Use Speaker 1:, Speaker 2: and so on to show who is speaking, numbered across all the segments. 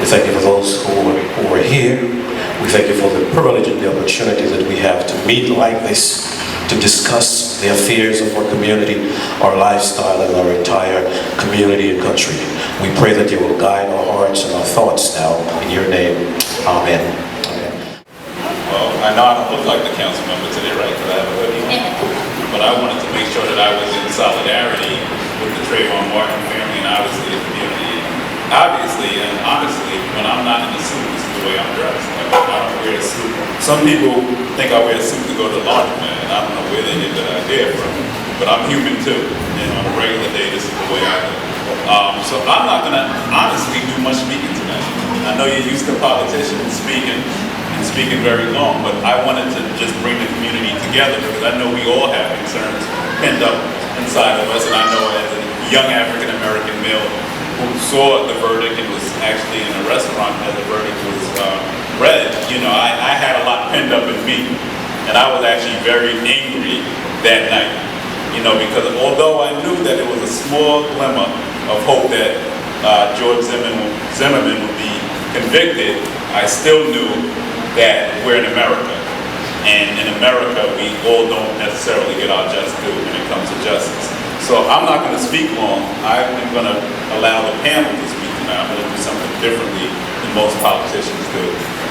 Speaker 1: thank you for those who are here. We thank you for the privilege and the opportunity that we have to meet like this, to discuss the affairs of our community, our lifestyle, and our entire community and country. We pray that you will guide our hearts and our thoughts now. In your name, amen.
Speaker 2: Well, I know I don't look like the council member today, right? Because I have a hoodie on. But I wanted to make sure that I was in solidarity with the Trayvon Martin family and obviously the community. Obviously and honestly, when I'm not in the suit, this is the way I'm dressed. Like, I don't wear a suit. Some people think I wear a suit to go to the laundromat, and I don't know where they get that idea from. But I'm human too, and on a regular day, this is the way I live. So I'm not going to honestly do much speaking tonight. I know you're used to politicians speaking very long, but I wanted to just bring the community together because I know we all have concerns pinned up inside of us, and I know as a young African-American male who saw the verdict and was actually in a restaurant as the verdict was read, you know, I had a lot pinned up in me, and I was actually very angry that night, you know, because although I knew that it was a small glimmer of hope that George Zimmerman would be convicted, I still knew that we're in America. And in America, we all don't necessarily get our just due when it comes to justice. So I'm not going to speak long. I'm going to allow the panel to speak tonight. I'm going to do something differently than most politicians do.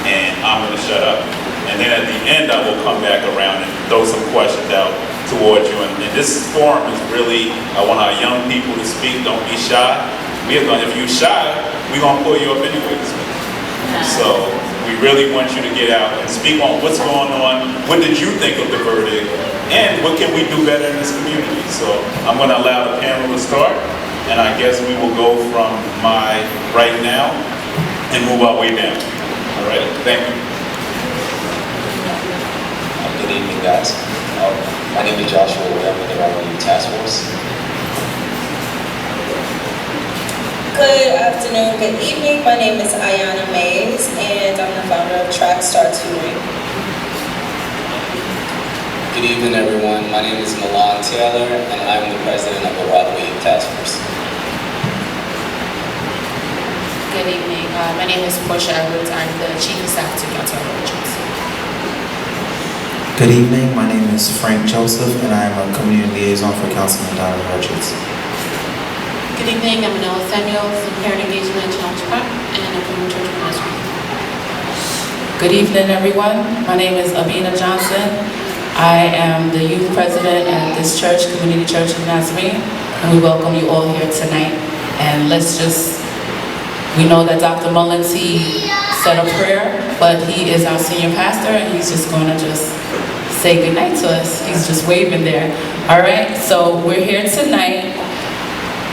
Speaker 2: And I'm going to shut up. And then at the end, I will come back around and throw some questions out towards you. And this forum is really, I want our young people to speak. Don't be shy. If you're shy, we're going to pull you up anyway to speak. So we really want you to get out and speak on what's going on. What did you think of the verdict? And what can we do better in this community? So I'm going to allow the panel to start. And I guess we will go from my right now and move our way down. All right, thank you.
Speaker 3: Good evening, guys. My name is Joshua. I'm with the Rockaway Task Force.
Speaker 4: Good afternoon, good evening. My name is Ayana Mays, and I'm the founder of Track Star Tutoring.
Speaker 5: Good evening, everyone. My name is Milan Taylor, and I'm the president of the Rockaway Task Force.
Speaker 6: Good evening. My name is Portia Edwards. I'm the chief of staff to Councilman Richards.
Speaker 7: Good evening. My name is Frank Joseph, and I'm a community liaison for Councilman Donovan Richards.
Speaker 6: Good evening. I'm Manila Samuels, parent engagement and challenge prep, and I'm from the Church of Nazareth.
Speaker 8: Good evening, everyone. My name is Abina Johnson. I am the youth president at this church, Community Church of Nazarene, and we welcome you all here tonight. And we know that Dr. Mullins, he said a prayer, but he is our senior pastor, and he's just going to say goodnight to us. He's just waving there. All right, so we're here tonight,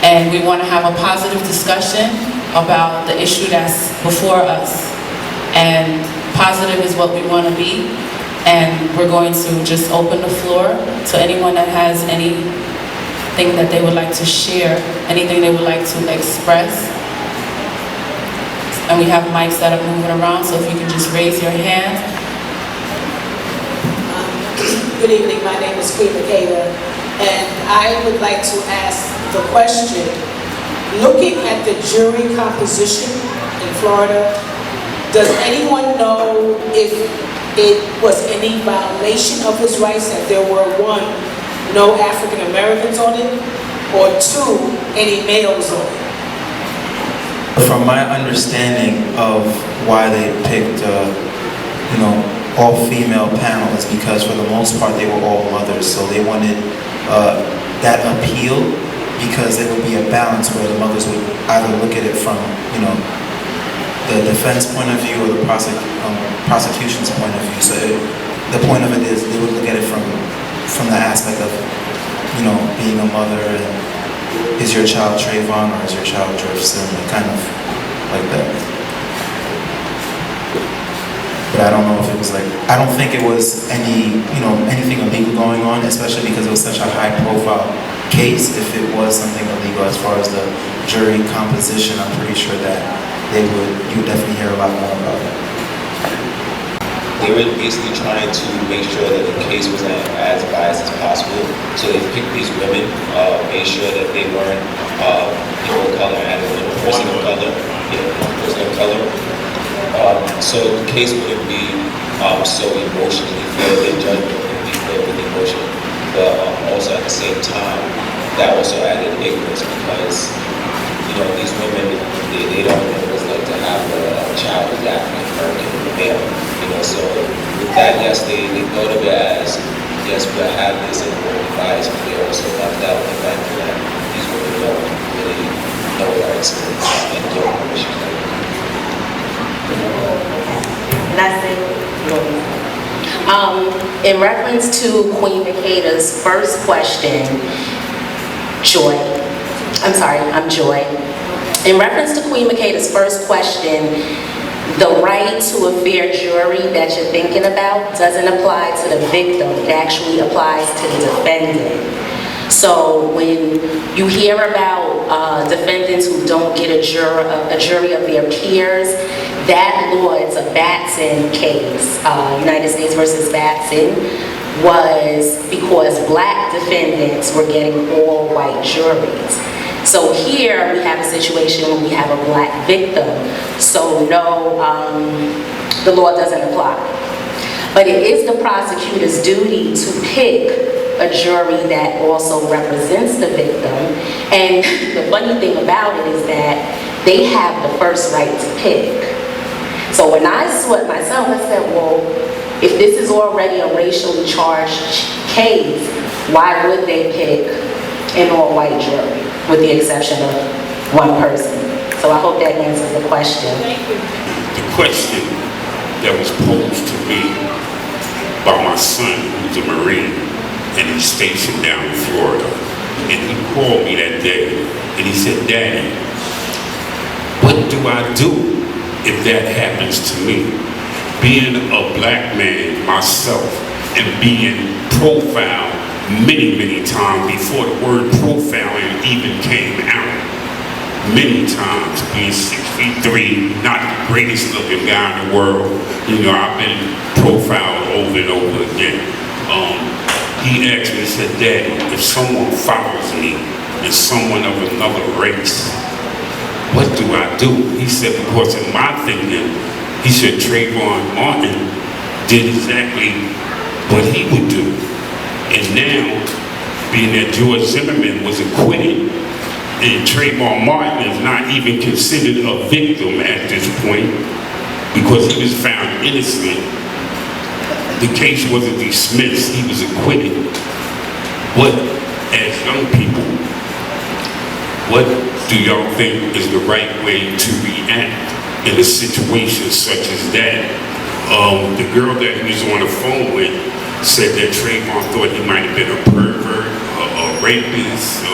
Speaker 8: and we want to have a positive discussion about the issue that's before us. And positive is what we want to be. And we're going to just open the floor to anyone that has anything that they would like to share, anything they would like to express. And we have mics that are moving around, so if you can just raise your hand.
Speaker 9: Good evening, my name is Queen Makeda, and I would like to ask the question, looking at the jury composition in Florida, does anyone know if it was any violation of his rights that there were, one, no African Americans on it, or two, any males on it?
Speaker 7: From my understanding of why they picked, all-female panel is because for the most part they were all mothers, so they wanted that appeal because it would be a balance where the mothers would either look at it from, the defense point of view or the prosecution's point of view. So the point of it is they would look at it from the aspect of, being a mother and is your child Trayvon or is your child George Zimmerman, kind of like that. But I don't know if it was I don't think it was anything illegal going on, especially because it was such a high-profile case. If it was something illegal as far as the jury composition, I'm pretty sure that you would definitely hear a lot more about it.
Speaker 3: They were basically trying to make sure that the case was as biased as possible. So they picked these women, made sure that they weren't people of color and a person of color, So the case wouldn't be so emotionally filled, the judgment wouldn't be filled with emotion, but also at the same time, that also added ignorance because, you know, these women, they don't know what it's like to have a child who's African American male, you know, so with that, yes, they thought of it as, yes, we'll have this in the bias, but they also left out the fact that these women don't really know our experience and don't know what she's doing.
Speaker 10: In reference to Queen Makeda's first question, I'm Joy. In reference to Queen Makeda's first question, the right to a fair jury that you're thinking about doesn't apply to the victim, it actually applies to the defendant. So when you hear about defendants who don't get a jury of their peers, that law, it's a Batson case, United States versus Batson, was because black defendants were getting all white juries. So here we have a situation where we have a black victim, so no, the law doesn't apply. But it is the prosecutor's duty to pick a jury that also represents the victim. And the funny thing about it is that they have the first right to pick. So when I saw it myself, I said, well, if this is already a racially charged case, why would they pick an all-white jury, with the exception of one person? So I hope that answers the question.
Speaker 11: The question that was posed to me by my son, who's a Marine, and he's stationed down in Florida. And he called me that day, and he said, Daddy, what do I do if that happens to me? Being a black man myself and being profiled many, many times before the word profiling even came out. Many times, being 6'3", not the greatest looking guy in the world. You know, I've been profiled over and over again. He asked me, he said, Daddy, if someone follows me and someone of another race, what do I do? He said, because in my thinking, he said Trayvon Martin did exactly what he would do. And now, being that George Zimmerman was acquitted, and Trayvon Martin is not even considered a victim at this point, because he was found innocent. The case wasn't dismissed, he was acquitted. What, as young people, what do y'all think is the right way to react in a situation such as that? The girl that he was on the phone with said that Trayvon thought he might have been a pervert, a rapist,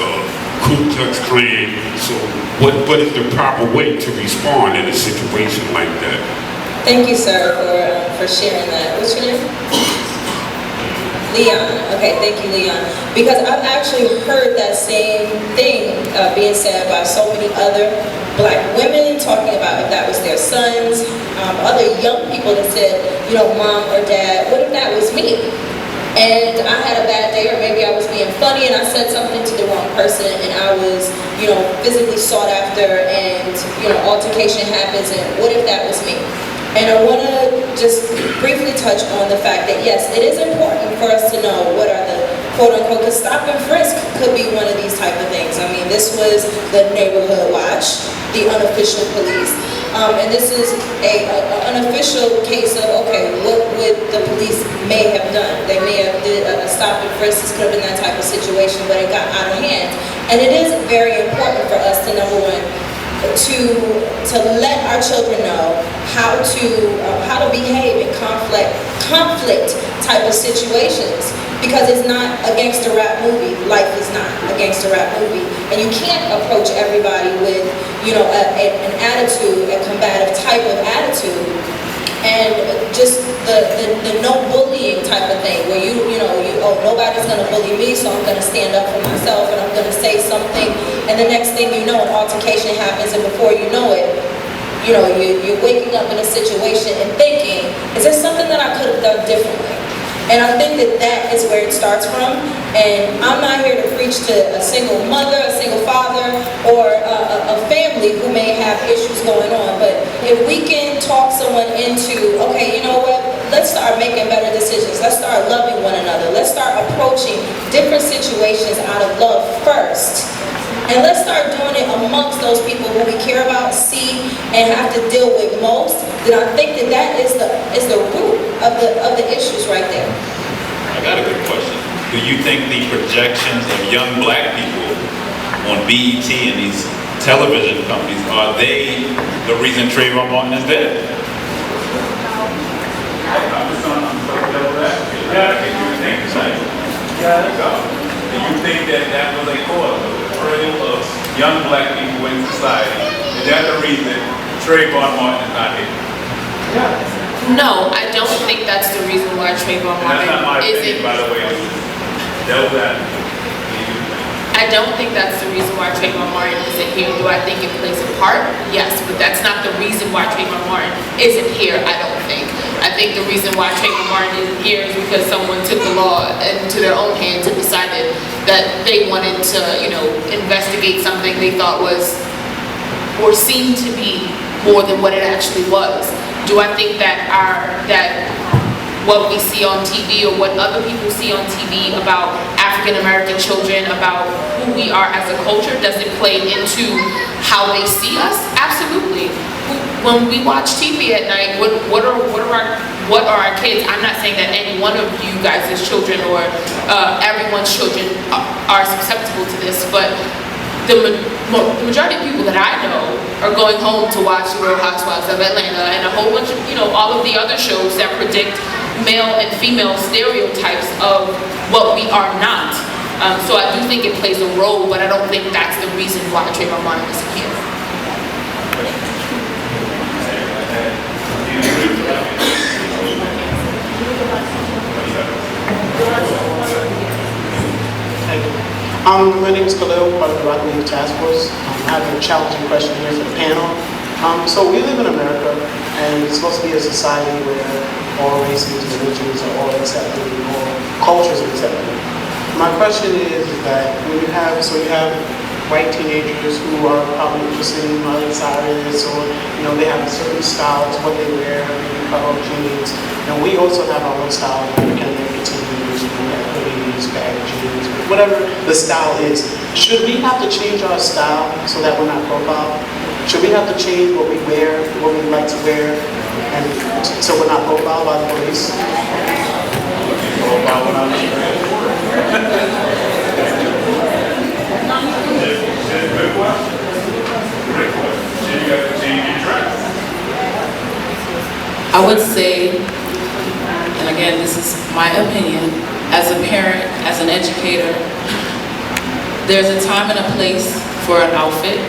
Speaker 11: Ku Klux Klan. So what is the proper way to respond in a situation like that?
Speaker 4: Thank you, sir, for sharing that. What's your name? Leon. Okay, thank you, Leon. Because I've actually heard that same thing being said by so many other black women, talking about if that was their sons, other young people that said, you know, Mom or Dad, what if that was me? And I had a bad day, or maybe I was being funny and I said something to the wrong person and I was, you know, physically sought after and, you know, altercation happens, and what if that was me? And I want to just briefly touch on the fact that, yes, it is important for us to know what are the quote-unquote, because stop and frisk could be one of these type of things. I mean, this was the neighborhood watch, the unofficial police. And this is an official case of, okay, what would the police may have done? They may have did a stop and frisk. This could have been that type of situation, but it got out of hand. And it is very important for us to, number one, to let our children know how to behave in conflict type of situations, because it's not a gangster rap movie. Life is not a gangster rap movie, and you can't approach everybody with, you know, an attitude, a combative type of attitude, and just the no bullying type of thing, where you know, nobody's gonna bully me, so I'm gonna stand up for myself and I'm gonna say something, and the next thing you know, an altercation happens, and before you know it, you know, you're waking up in a situation and thinking, is there something that I could have done differently? And I think that is where it starts from. And I'm not here to preach to a single mother, a single father, or a family who may have issues going on. But if we can talk someone into, okay, you know what, let's start making better decisions, let's start loving one another, let's start approaching different situations out of love first. And let's start doing it amongst those people who we care about, see, and have to deal with most. Then I think that is the root of the issues right there.
Speaker 2: I got a good question. Do you think the projections of young black people on BET and these television companies, are they the reason Trayvon Martin is dead? I'm just on that. Yeah, I can think tonight. Yeah, there you go. Do you think that was a cause of the portrayal of young black people in society? Is that the reason Trayvon Martin is not here?
Speaker 6: No, I don't think that's the reason why Trayvon
Speaker 2: And that's not my
Speaker 6: Martin
Speaker 2: opinion,
Speaker 6: isn't.
Speaker 2: by the way. That was that.
Speaker 6: I don't think that's the reason why Trayvon Martin isn't here. Do I think it plays a part? Yes, but that's not the reason why Trayvon Martin isn't here, I don't think. I think the reason why Trayvon Martin isn't here is because someone took the law into their own hands and decided that they wanted to, investigate something they thought was, or seemed to be, more than what it actually was. Do I think that what we see on TV or what other people see on TV about African American children, about who we are as a culture, does it play into how they see us? Absolutely. When we watch TV at night, what are our kids? I'm not saying that any one of you guys' children or everyone's children are susceptible to this, but the majority of people that I know are going home to watch The Real Housewives of Atlanta and a whole bunch of, all of the other shows that predict male and female stereotypes of what we are not. So I do think it plays a role, but I don't think that's the reason why Trayvon Martin is here.
Speaker 12: My name is Khalil, part of the Rockaway Task Force. I have a challenging question here for the panel. So we live in America, and it's supposed to be a society where all races, religions are all accepted, all cultures are accepted. My question is that when you have white teenagers who are probably interested in Miley Cyrus, or they have certain styles, what they wear, maybe cut-off jeans, and we also have our own style, African American teenagers, hoodies, baggy jeans, whatever the style is. Should we have to change our style so that we're not profiled? Should we have to change what we wear, what we like to wear, and so we're not profiled by the police?
Speaker 8: I would say, and again, this is my opinion, as a parent, as an educator, there's a time and a place for an outfit,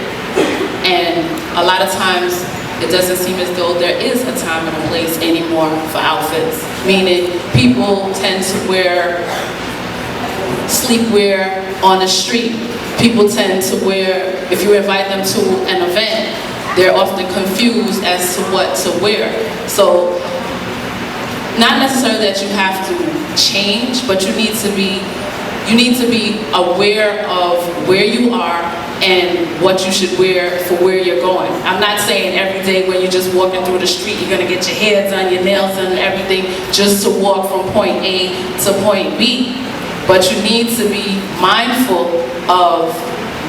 Speaker 8: and a lot of times it doesn't seem as though there is a time and a place anymore for outfits, meaning people tend to wear sleepwear on the street. People tend to wear, if you invite them to an event, they're often confused as to what to wear. So, not necessarily that you have to change, but you need to be aware of where you are and what you should wear for where you're going. I'm not saying every day when you're just walking through the street, you're gonna get your hair done, your nails done, and everything, just to walk from point A to point B. But you need to be mindful of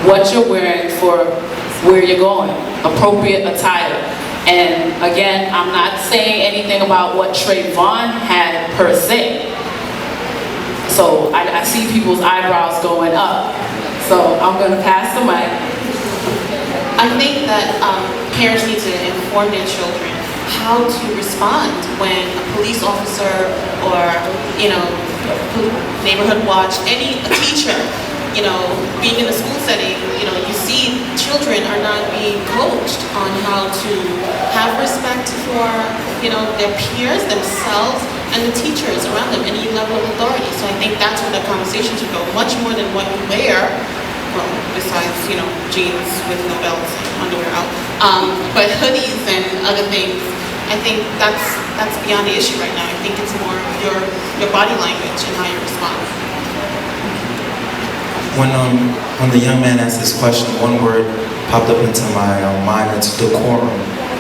Speaker 8: what you're wearing for where you're going, appropriate attire. And again, I'm not saying anything about what Trayvon had per se. So I see people's eyebrows going up. So I'm going to pass the mic.
Speaker 6: I think that parents need to inform their children how to respond when a police officer or, neighborhood watch, a teacher, being in a school setting, you see children are not being coached on how to have respect for, their peers, themselves, and the teachers around them, any level of authority. So I think that's where the conversation should go, much more than what you wear, well, besides, jeans with no belts and underwear out, but hoodies and other things. I think that's beyond the issue right now. I think it's more your body language and how you respond.
Speaker 7: When the young man asked this question, one word popped up into my mind, it's decorum.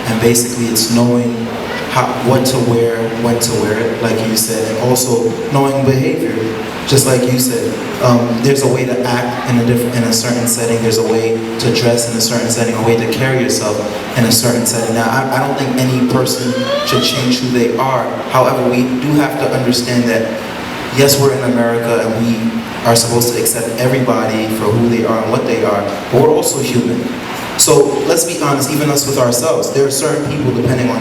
Speaker 7: And basically it's knowing what to wear, when to wear it, like you said, and also knowing behavior, just like you said. There's a way to act in a certain setting. There's a way to dress in a certain setting, a way to carry yourself in a certain setting. Now, I don't think any person should change who they are. However, we do have to understand that, yes, we're in America and we are supposed to accept everybody for who they are and what they are, but we're also human. So let's be honest, even us with ourselves. There are certain people, depending on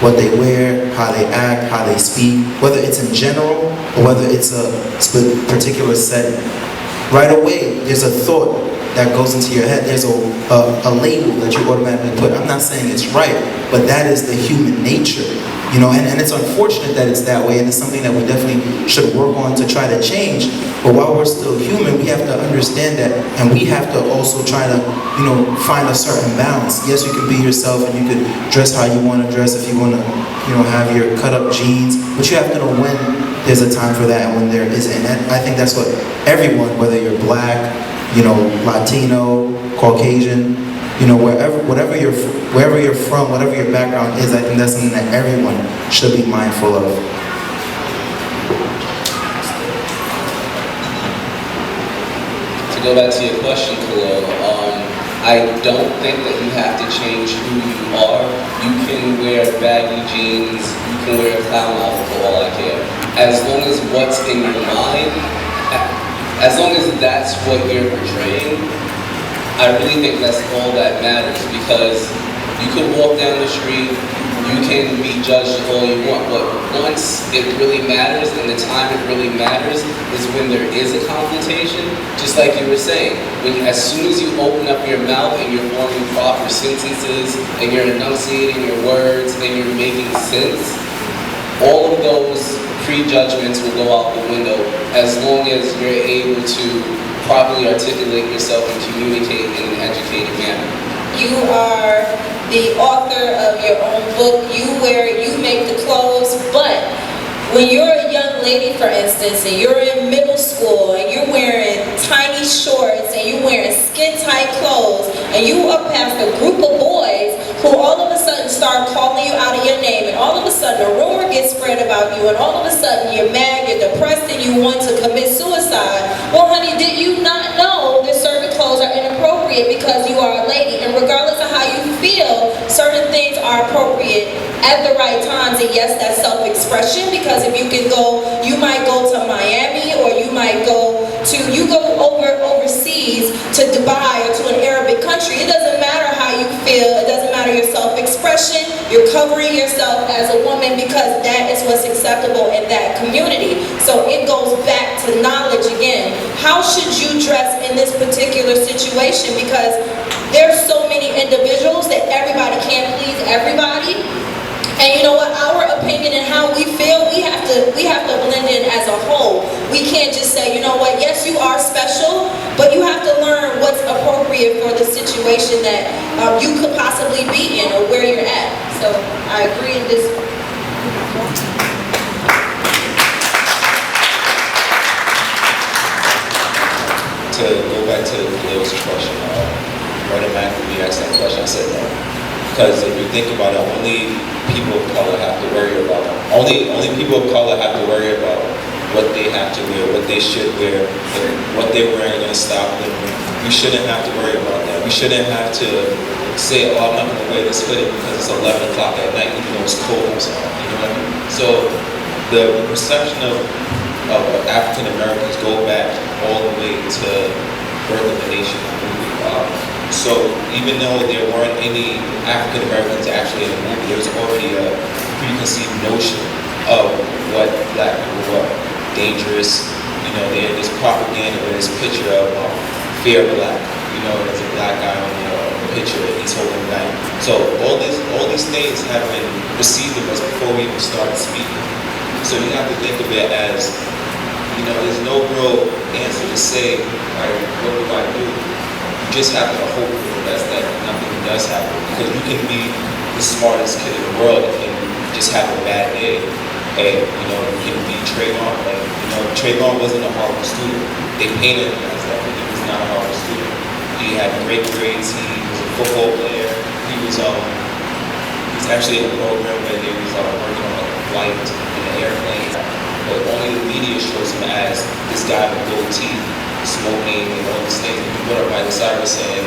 Speaker 7: what they wear, how they act, how they speak, whether it's in general or whether it's a particular setting. Right away, there's a thought that goes into your head. There's a label that you automatically put. I'm not saying it's right, but that is the human nature. You know, and it's unfortunate that it's that way, and it's something that we definitely should work on to try to change. But while we're still human, we have to understand that, and we have to also try to, you know, find a certain balance. Yes, you can be yourself, and you can dress how you want to dress if you want to, you know, have your cut-up jeans. But you have to know when there's a time for that and when there isn't. And I think that's what everyone, whether you're black, you know, Latino, Caucasian, you know, wherever you're from, whatever your background is, I think that's something that everyone should be mindful of.
Speaker 5: To go back to your question, Khalil, I don't think that you have to change who you are. You can wear baggy jeans, you can wear a clown outfit for all I care. As long as what's in your mind, as long as that's what you're portraying, I really think that's all that matters, because you can walk down the street, you can be judged all you want, but once it really matters and the time it really matters is when there is a confrontation. Just like you were saying, as soon as you open up your mouth and you're forming proper sentences and you're enunciating your words and you're making sense, all of those prejudgments will go out the window as long as you're able to properly articulate yourself and communicate in an educated manner.
Speaker 4: You are the author of your own book. You make the clothes, but when you're a young lady, for instance, and you're in middle school and you're wearing tiny shorts and you're wearing skin-tight clothes and you up past a group of boys who all of a sudden start calling you out of your name, and all of a sudden a rumor gets spread about you, and all of a sudden you're mad, you're depressed, and you want to commit suicide. Well, honey, did you not know that certain clothes are inappropriate because you are a lady? And regardless of how you feel, certain things are appropriate at the right times. And yes, that's self-expression, because if you can go, you might go to Miami, or you might go overseas to Dubai or to an Arabic country. It doesn't matter how you feel. It doesn't matter your self-expression. You're covering yourself as a woman because that is what's acceptable in that community. So it goes back to knowledge again. How should you dress in this particular situation? Because there's so many individuals that everybody can't please everybody. And you know what, our opinion and how we feel, we have to blend in as a whole. We can't just say, you know what, yes, you are special, but you have to learn what's appropriate for the situation that you could possibly be in or where you're at. So I agree in this.
Speaker 3: To go back to Khalil's question, automatically asked that question, I said that. Because if you think about it, only people of color have to worry about it. Only people of color have to worry about what they have to wear, what they should wear, and what they're wearing is going to stop them. We shouldn't have to worry about that. We shouldn't have to say, oh, I'm not going to wear this hoodie because it's 11 o'clock at night, even though it's cold outside. You know what I mean? So the perception of African Americans go back all the way to birth of the nation. So even though there weren't any African Americans actually in the movie, there was already a preconceived notion of what black people were. Dangerous, you know, there's propaganda with this picture of fear black, you know, there's a black guy on the picture that he's holding a knife. So all these things have been received of us before we even started speaking. So you have to think of it as, you know, there's no real answer to say, all right, what do I do? You just have to hope for the best that nothing does happen, because you can be the smartest kid in the world and just have a bad day. And you know, you can be Trayvon. Like, you know, Trayvon wasn't a Harvard student. They painted him as that, but he was not a Harvard student. He had great grades. He was a football player. He was It's actually a program where they was working on a flight in an airplane, but only the media shows him as this guy with gold teeth, smoking and all these things. You put up Miley Cyrus and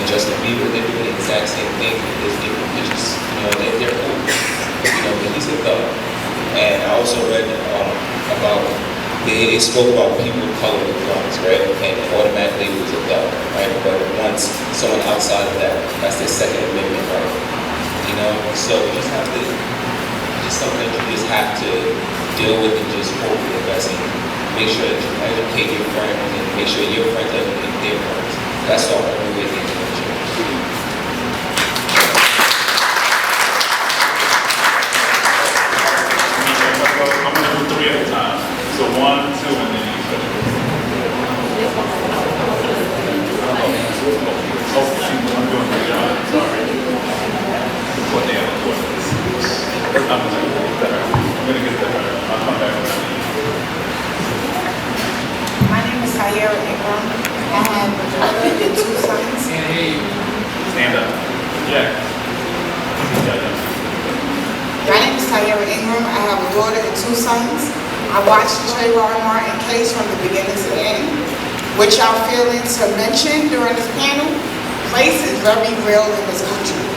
Speaker 3: Justin Bieber, they're doing the exact same thing. There's different pictures, they're cool. But he's a thug. And I also read about, it spoke about people of color with guns, right? And automatically it was a thug, right? But once someone outside of that, that's their Second Amendment, right? So you just have to, just something that you just have to deal with and just hope for the best and make sure that you educate your friends and make sure your friends educate their friends. That's the only way things can change.
Speaker 2: I'm going to do 3 at a time. So 1, 2, and then you finish. I'm doing my job. Sorry. What the other one is. I'm going to get better. I'll come back when I need.
Speaker 13: My name is Tyera Ingram. I have a daughter and 2 sons.
Speaker 2: Stand up. Yeah.
Speaker 13: My name is Tyera Ingram. I have a daughter and 2 sons. I watched the Trayvon Martin case from the beginning to the end. What y'all feeling to mention during this panel? Race is very real in this country.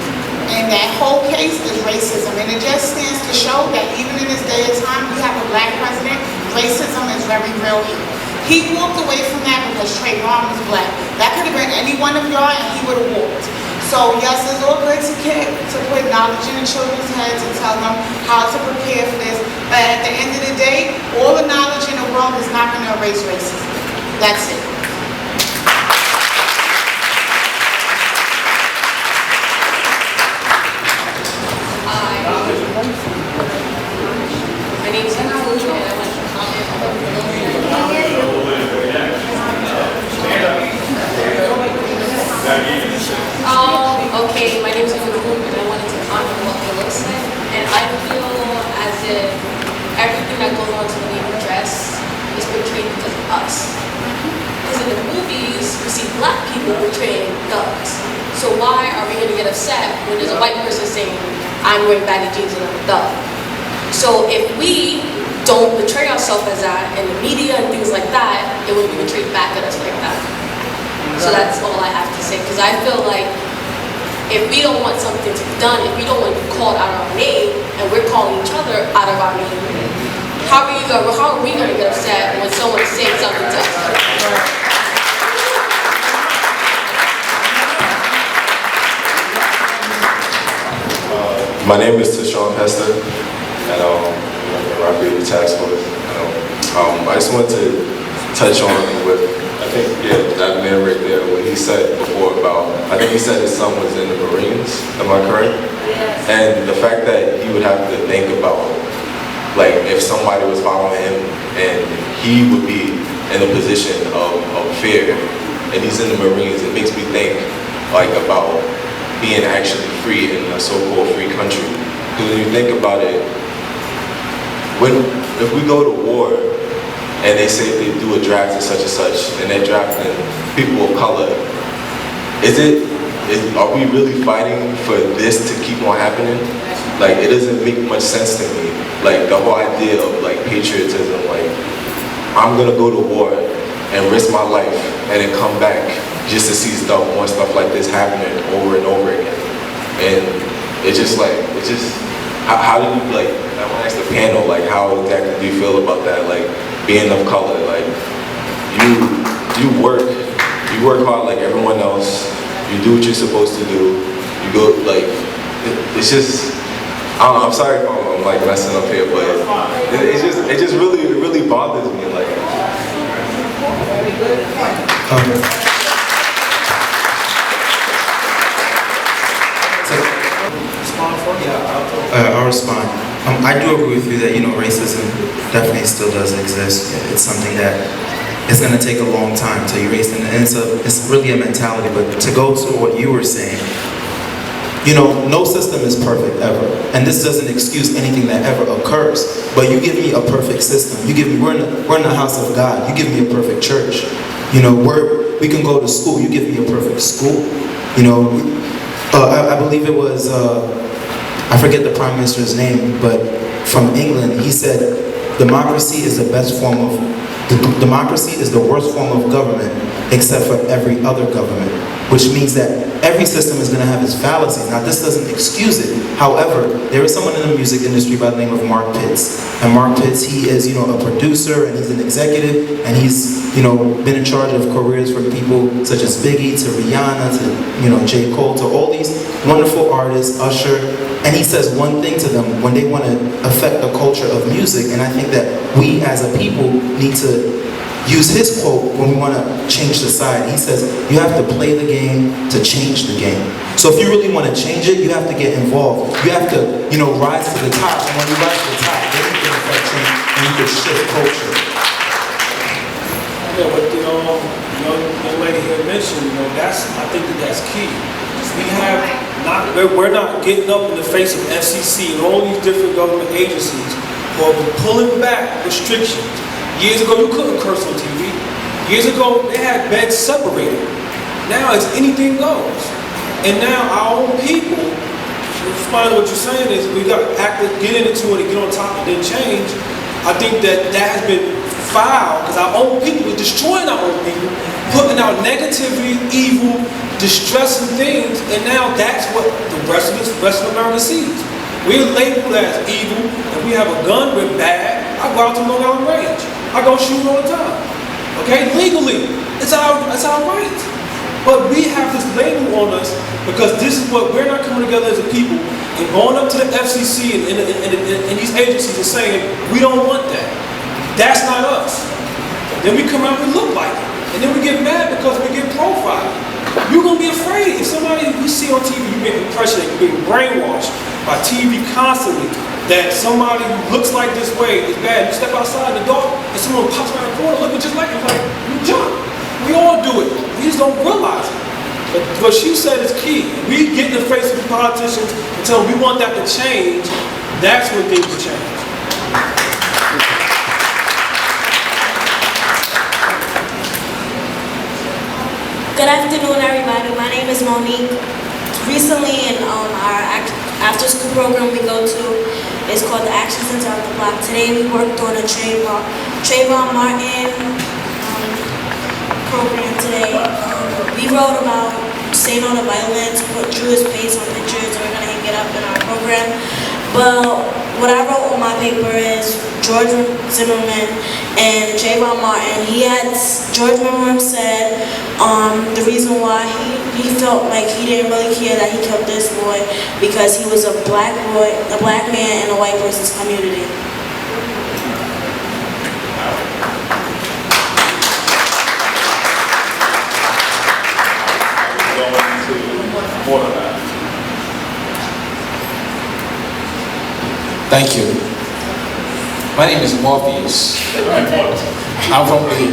Speaker 13: And that whole case is racism. And it just stands to show that even in this day and time, we have a black president, racism is very real here. He walked away from that because Trayvon was black. That could have been any one of y'all and he would have walked. So yes, it's all good to put knowledge in the children's heads and tell them how to prepare for this. But at the end of the day, all the knowledge in the world is not going to erase racism. That's it.
Speaker 14: My name is Councilman, and I want to comment on okay, my name is Councilman, and I wanted to comment on what it looks like. And I feel as if everything that goes on to the name of dress is portrayed because of us. Because in the movies, we see black people portraying thugs. So why are we going to get upset when there's a white person saying, I'm wearing baggy jeans and I'm a thug? So if we don't portray ourselves as that in the media and things like that, it would be portrayed back at us like that. So that's all I have to say, because I feel like if we don't want something to be done, if we don't want to be called out of our name, and we're calling each other out of our name, how are we going to get upset when someone is saying something to us?
Speaker 15: My name is Tashawn Hester, and I'm Rockaway Task Force. I just wanted to touch on what I think, that man right there, what he said before about, I think he said his son was in the Marines, am I correct? Yes. And the fact that he would have to think about, like, if somebody was following him and he would be in a position of fear, and he's in the Marines, it makes me think, like, about being actually free in a so-called free country. Because when you think about it, if we go to war and they say they do a draft and such, and they're drafting people of color, are we really fighting for this to keep on happening? Like, it doesn't make much sense to me. Like, the whole idea of, like, patriotism, like, I'm gonna go to war and risk my life and then come back just to see more stuff like this happening over and over again. And it's just like, how do you, like, I want to ask the panel, like, how exactly do you feel about that, like, being of color? Like, you work hard like everyone else, you do what you're supposed to do, you go, like, it's just, I don't know, I'm sorry if I'm like messing up here, but it just really bothers me, like.
Speaker 7: I'll respond. I do agree with you that, racism definitely still does exist. It's something that is going to take a long time to erase, and it's really a mentality. But to go to what you were saying, no system is perfect ever, and this doesn't excuse anything that ever occurs. But you give me a perfect system. You give me, we're in the house of God. You give me a perfect church. We can go to school. You give me a perfect school. I believe it was I forget the Prime Minister's name, but from England, he said, democracy is the best form of, democracy is the worst form of government except for every other government, which means that every system is going to have its fallacies. Now, this doesn't excuse it. However, there is someone in the music industry by the name of Mark Pitts. And Mark Pitts, he is, you know, a producer, and he's an executive, and he's, you know, been in charge of careers for people such as Biggie, to Rihanna, to, you know, J. Cole, to all these wonderful artists, Usher. And he says one thing to them when they want to affect the culture of music, and I think that we as a people need to use his quote when we want to change society. He says, you have to play the game to change the game. So if you really want to change it, you have to get involved. You have to, you know, rise to the top. And when you rise to the top, then you can affect change and you can shift culture.
Speaker 16: Yeah, what the young lady here mentioned, you know, I think that's key. We're not getting up in the face of FCC and all these different government agencies who are pulling back restrictions. Years ago, you couldn't curse on TV. Years ago, they had beds separated. Now it's anything goes. And now our own people, responding to what you're saying is, we got to get into it and get on top and then change. I think that has been filed because our own people are destroying our own people, putting out negativity, evil, distressing things, and now that's what the rest of America sees. We're labeled as evil. If we have a gun, we're bad. I go out to Long Island Range. I go shooting all the time. Okay, legally, it's our right. But we have this label on us because this is what we're not coming together as a people and going up to the FCC and these agencies and saying we don't want that. That's not us. Then we come out and look like it, and then we get mad because we get profiled. You're gonna be afraid if somebody you see on TV, you get impression that you're being brainwashed by TV constantly. That somebody who looks like this way is bad. You step outside in the dark and someone pops around the corner looking just like you, like you jump. We all do it. We just don't realize it. But what she said is key. We get in the face of the politicians and tell them we want that to change. That's when things will change.
Speaker 17: Good afternoon, everybody. My name is Monique. Recently in our after-school program we go to, it's called the Action Center of the Block. Today we worked on a Trayvon Martin program today. We wrote about say no to violence, drew his face on pictures, and we're going to hang it up in our program. But what I wrote on my paper is George Zimmerman and Trayvon Martin. George Zimmerman said the reason why he felt like he didn't really care that he killed this boy because he was a black boy, a black man in a white person's community.
Speaker 18: Thank you. My name is Morpheus. I'm from the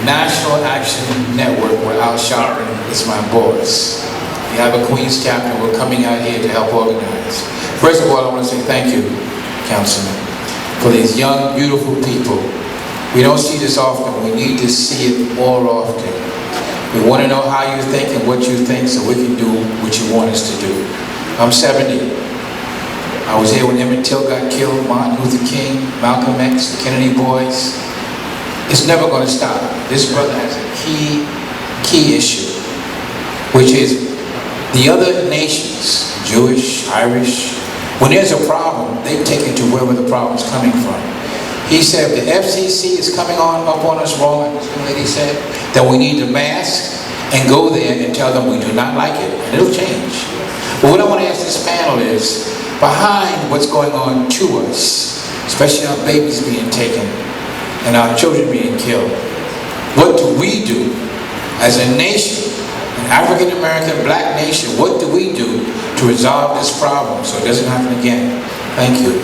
Speaker 18: National Action Network where Al Sharpton is my boss. We have a Queens chapter. We're coming out here to help organize. First of all, I want to say thank you, Councilman, for these young, beautiful people. We don't see this often. We need to see it more often. We want to know how you think and what you think so we can do what you want us to do. I'm 70. I was here when Emmett Till got killed, Martin Luther King, Malcolm X, the Kennedy boys. It's never going to stop. This brother has a key issue, which is the other nations, Jewish, Irish, when there's a problem, they take it to wherever the problem's coming from. He said, if the FCC is coming up on us wrong, like this lady said, then we need to mask and go there and tell them we do not like it, and it'll change. But what I want to ask this panel is, behind what's going on to us, especially our babies being taken and our children being killed, what do we do as a nation, an African American black nation, what do we do to resolve this problem so it doesn't happen again? Thank you.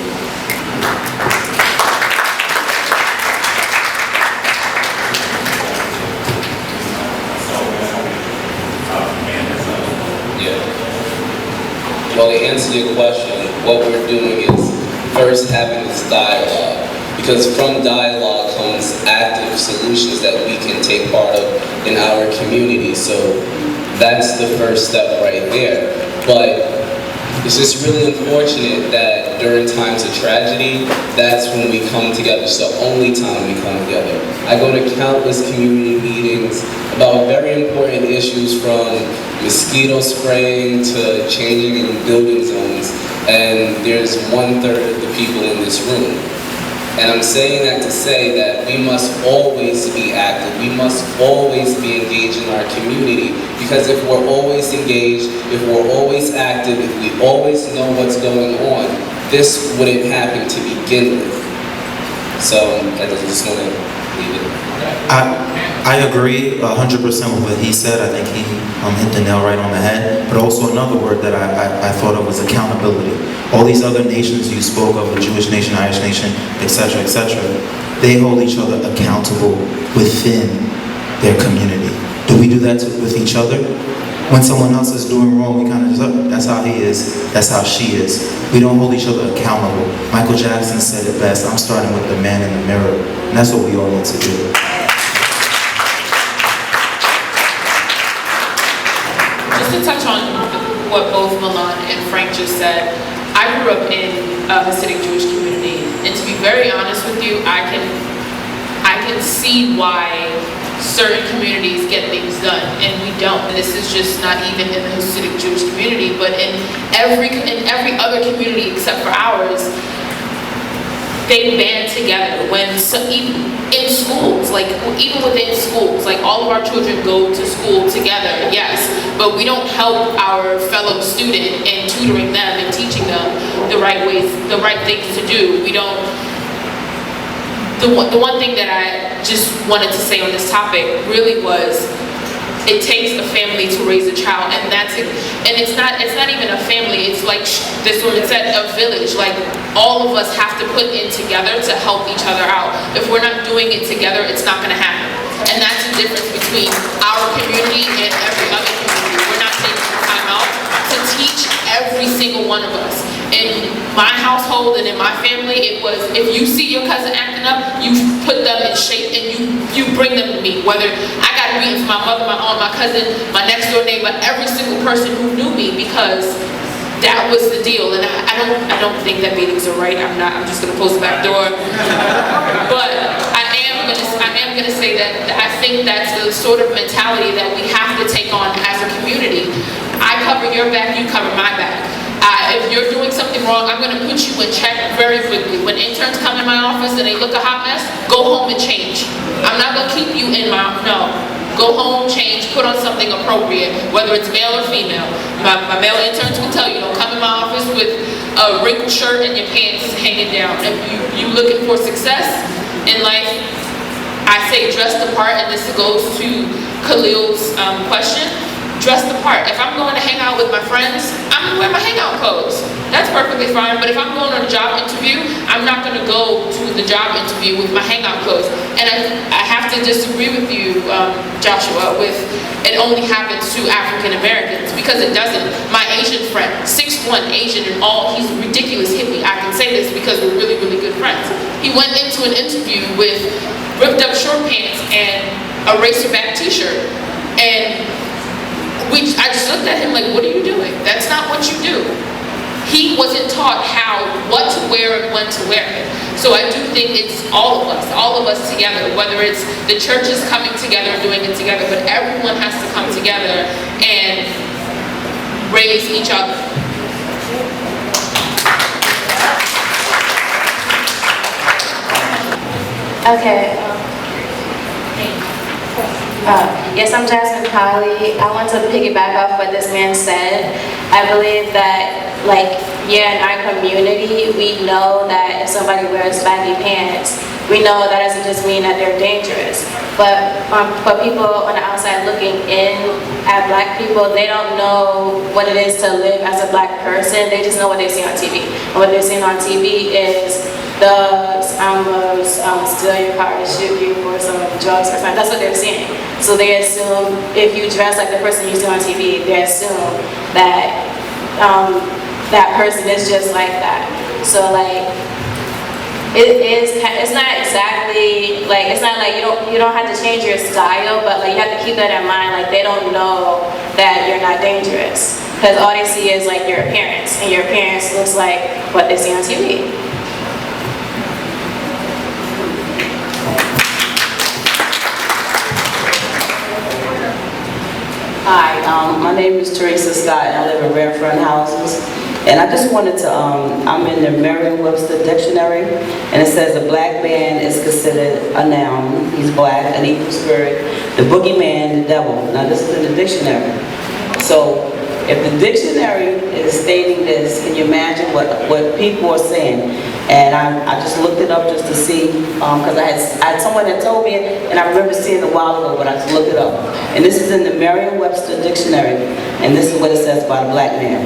Speaker 5: Well, to answer your question, what we're doing is first having this dialogue, because from dialogue comes active solutions that we can take part of in our community. So that's the first step right there. But It's just really unfortunate that during times of tragedy, that's when we come together. It's the only time we come together. I go to countless community meetings about very important issues, from mosquito spraying to changing in building zones, and there's 1/3 of the people in this room. And I'm saying that to say that we must always be active. We must always be engaged in our community, because if we're always engaged, if we're always active, if we always know what's going on, this wouldn't happen to begin with. So I just want to leave it.
Speaker 7: I agree 100% with what he said. I think he hit the nail right on the head. But also another word that I thought of was accountability. All these other nations you spoke of, the Jewish nation, Irish nation, etc., they hold each other accountable within their community. Do we do that with each other? When someone else is doing wrong, we kind of just, oh, that's how he is, that's how she is. We don't hold each other accountable. Michael Jackson said it best, I'm starting with the man in the mirror. And that's what we all need to do.
Speaker 6: Just to touch on what both Milan and Frank just said, I grew up in a Hasidic Jewish community, and to be very honest with you, I can see why certain communities get things done and we don't. And this is just not even in the Hasidic Jewish community, but in every other community except for ours, they band together. Even in schools, like even within schools, like all of our children go to school together, yes, but we don't help our fellow student in tutoring them and teaching them the right ways, the right things to do. We don't. The one thing that I just wanted to say on this topic really was, it takes a family to raise a child, and it's not even a family. It's like this woman said, a village. Like all of us have to put in together to help each other out. If we're not doing it together, it's not going to happen. And that's the difference between our community and every other community. We're not taking the time out to teach every single one of us. In my household and in my family, it was, if you see your cousin acting up, you put them in shape and you bring them to me. Whether I got meetings with my mother, my aunt, my cousin, my next door neighbor, every single person who knew me, because that was the deal. And I don't think that meetings are right. I'm just gonna close the back door. But I am gonna say that I think that's the sort of mentality that we have to take on as a community. I cover your back, you cover my back. If you're doing something wrong, I'm going to put you in check very quickly. When interns come in my office and they look a hot mess, go home and change. I'm not going to keep you in no. Go home, change, put on something appropriate, whether it's male or female. My male interns will tell you, don't come in my office with a wrinkled shirt and your pants hanging down. If you're looking for success in life, I say dress the part, and this goes to Khalil's question. Dress the part. If I'm going to hang out with my friends, I'm going to wear my hangout clothes. That's perfectly fine. But if I'm going on a job interview, I'm not going to go to the job interview with my hangout clothes. And I have to disagree with you, Joshua, with it only happens to African Americans, because it doesn't. My Asian friend, 6'1", Asian and all, he's a ridiculous hippie. I can say this because we're really, really good friends. He went into an interview with ripped up short pants and a racerback t-shirt. And I just looked at him like, what are you doing? That's not what you do. He wasn't taught what to wear and when to wear it. So I do think it's all of us together, whether it's the churches coming together and doing it together, but everyone has to come together and raise each other.
Speaker 10: Okay. Yes, I'm Jasmine Polly. I want to piggyback off what this man said. I believe that, in our community, we know that if somebody wears baggy pants, we know that doesn't just mean that they're dangerous. But for people on the outside looking in at black people, they don't know what it is to live as a black person. They just know what they see on TV. And what they're seeing on TV is thugs, steal your car and shoot you for some drugs or something. That's what they're seeing. So they assume if you dress like the person you see on TV, they assume that that person is just like that. So it's not exactly it's not like you don't have to change your style, but you have to keep that in mind. They don't know that you're not dangerous.
Speaker 19: Because all they see is like your appearance, and your appearance looks like what they see on TV.
Speaker 20: Hi, my name is Teresa Scott, and I live in Redfern Houses. And I just wanted to, I'm in the Merriam-Webster dictionary, and it says a black man is considered a noun. He's black, an evil spirit, the boogeyman, the devil. Now this is in the dictionary. So if the dictionary is stating this, can you imagine what people are saying? And I just looked it up just to see, because I had someone that told me it, and I remember seeing it a while ago, but I just looked it up. And this is in the Merriam-Webster dictionary, and this is what it says about a black man.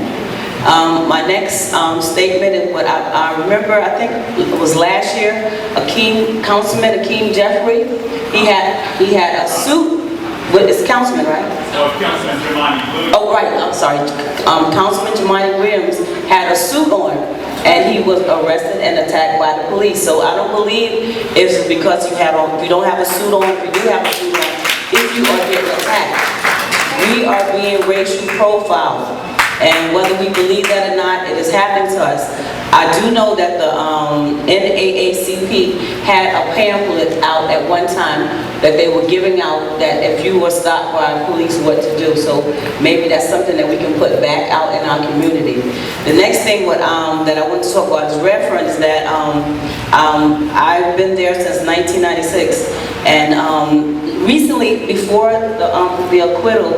Speaker 20: My next statement is what I remember, I think it was last year, Councilman Akeem Jeffrey, he had a suit. It's Councilman, right?
Speaker 2: No, Councilman Jemani Williams.
Speaker 20: Oh, right, I'm sorry. Councilman Jemani Williams had a suit on, and he was arrested and attacked by the police. So I don't believe it's because you don't have a suit on, if you do have a suit on, if you are getting attacked. We are being racially profiled. And whether we believe that or not, it is happening to us. I do know that the NAACP had a pamphlet out at one time that they were giving out that if you were stopped by police, what to do. So maybe that's something that we can put back out in our community. The next thing that I want to talk about is reference that I've been there since 1996. And recently, before the acquittal,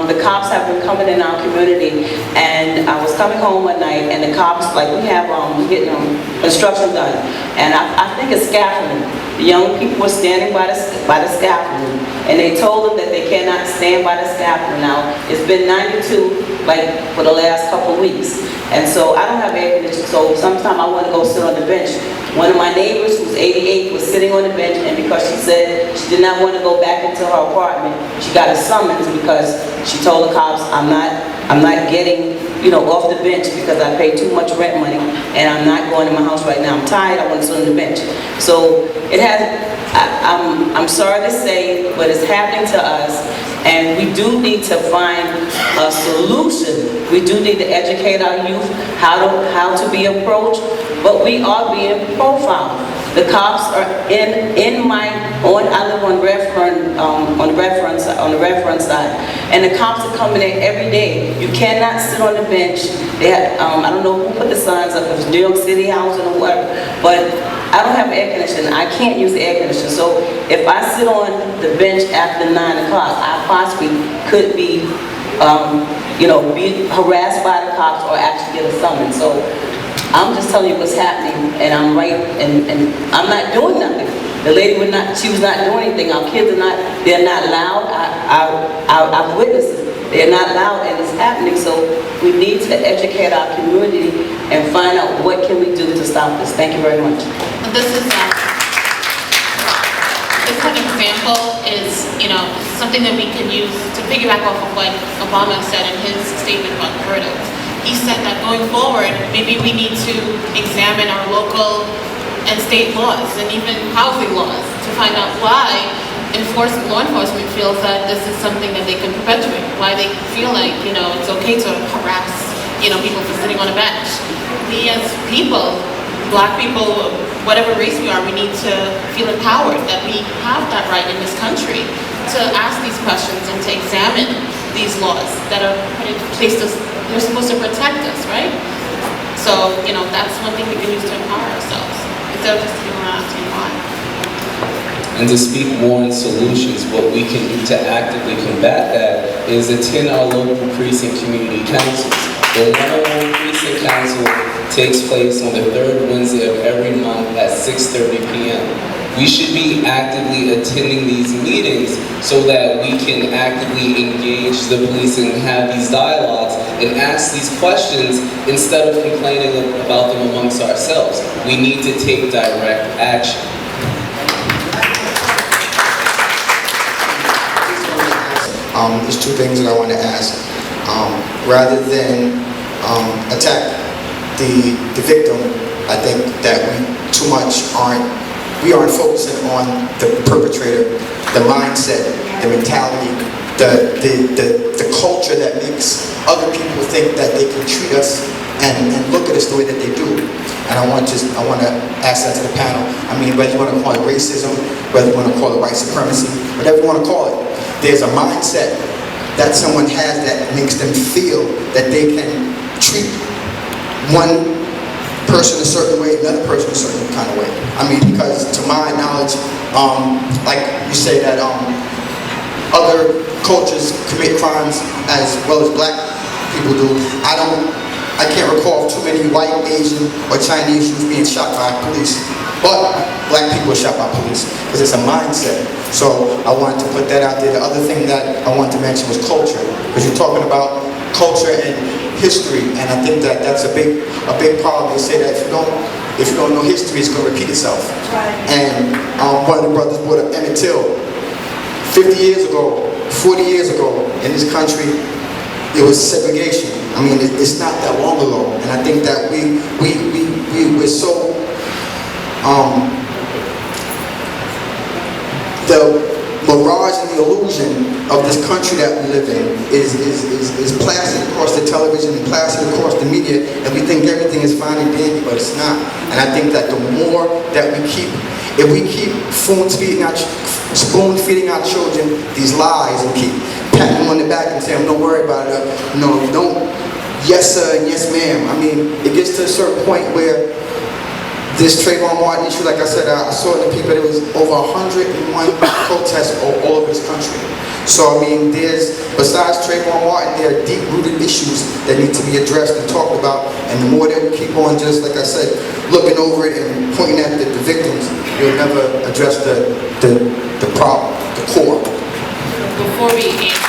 Speaker 20: the cops have been coming in our community, and I was coming home one night, and the cops, like we have, getting construction done, and I think it's scaffolding. The young people were standing by the scaffolding, and they told them that they cannot stand by the scaffolding. Now, it's been 92, like, for the last couple of weeks, and so I don't have air conditioning, so sometimes I want to go sit on the bench. One of my neighbors, who's 88, was sitting on the bench, and because she said she did not want to go back into her apartment, she got a summons because she told the cops, I'm not getting, off the bench because I pay too much rent money, and I'm not going to my house right now. I'm tired, I want to sit on the bench. So it has, I'm sorry to say, but it's happening to us, and we do need to find a solution. We do need to educate our youth how to be approached, but we are being profiled. The cops are I live on Redfern, on the Redfern side, and the cops are coming in every day. You cannot sit on the bench. They have, I don't know who put the signs up, if it's New York City housing or whatever, but I don't have air conditioning. I can't use the air conditioner. So if I sit on the bench after 9 o'clock, I possibly could be, be harassed by the cops or actually get a summons. So I'm just telling you what's happening, and I'm right, and I'm not doing nothing. The lady she was not doing anything. Our kids they're not loud. I've witnessed it. They're not loud, and it's happening. So we need to educate our community and find out what can we do to stop this. Thank you very much.
Speaker 6: This kind of example is, something that we can use to piggyback off of what Obama said in his statement about verdicts. He said that going forward, maybe we need to examine our local and state laws and even housing laws to find out why law enforcement feels that this is something that they can perpetuate, why they feel like, it's okay to harass, people for sitting on a bench. We as people, Black people, whatever race we are, we need to feel empowered that we have that right in this country to ask these questions and to examine these laws that are put in place they're supposed to protect us, right? So, that's one thing we can use to empower ourselves, instead of just sitting around asking why.
Speaker 5: And to speak more on solutions, what we can do to actively combat that is attend our local precinct community councils. The 101 Precinct Council takes place on the third Wednesday of every month at 6:30 p.m. We should be actively attending these meetings so that we can actively engage the police and have these dialogues and ask these questions instead of complaining about them amongst ourselves. We need to take direct action.
Speaker 21: There's two things that I want to ask. Rather than attack the victim, I think that we aren't focusing on the perpetrator, the mindset, the mentality the culture that makes other people think that they can treat us and look at us the way that they do. And I want to ask that to the panel. I mean, whether you want to call it racism, whether you want to call it white supremacy, whatever you want to call it, there's a mindset that someone has that makes them feel that they can treat one person a certain way, another person a certain kind of way. I mean, because to my knowledge, like you say that other cultures commit crimes as well as black people do. I can't recall too many white, Asian, or Chinese youth being shot by police, but black people are shot by police because it's a mindset. So I wanted to put that out there. The other thing that I wanted to mention was culture, because you're talking about culture and history, and I think that that's a big problem. They say that if you don't know history, it's going to repeat itself. And one of the brothers brought up Emmett Till. 50 years ago, 40 years ago, in this country, it was segregation. I mean, it's not that long ago, and I think that we're so the mirage and the illusion of this country that we live in is plastered across the television and plastered across the media, and we think everything is fine and dandy, but it's not. And I think that the more that if we keep spoon feeding our children these lies and keep patting them on the back and saying, don't worry about it, no, you don't, yes sir and yes ma'am. I mean, it gets to a certain point where this Trayvon Martin issue, like I said, I saw in the paper, there was over 101 protests all over this country. So I mean, besides Trayvon Martin, there are deep-rooted issues that need to be addressed and talked about, and the more that we keep on just, like I said, looking over it and pointing at the victims, you'll never address the problem, the core.
Speaker 6: Before we answer.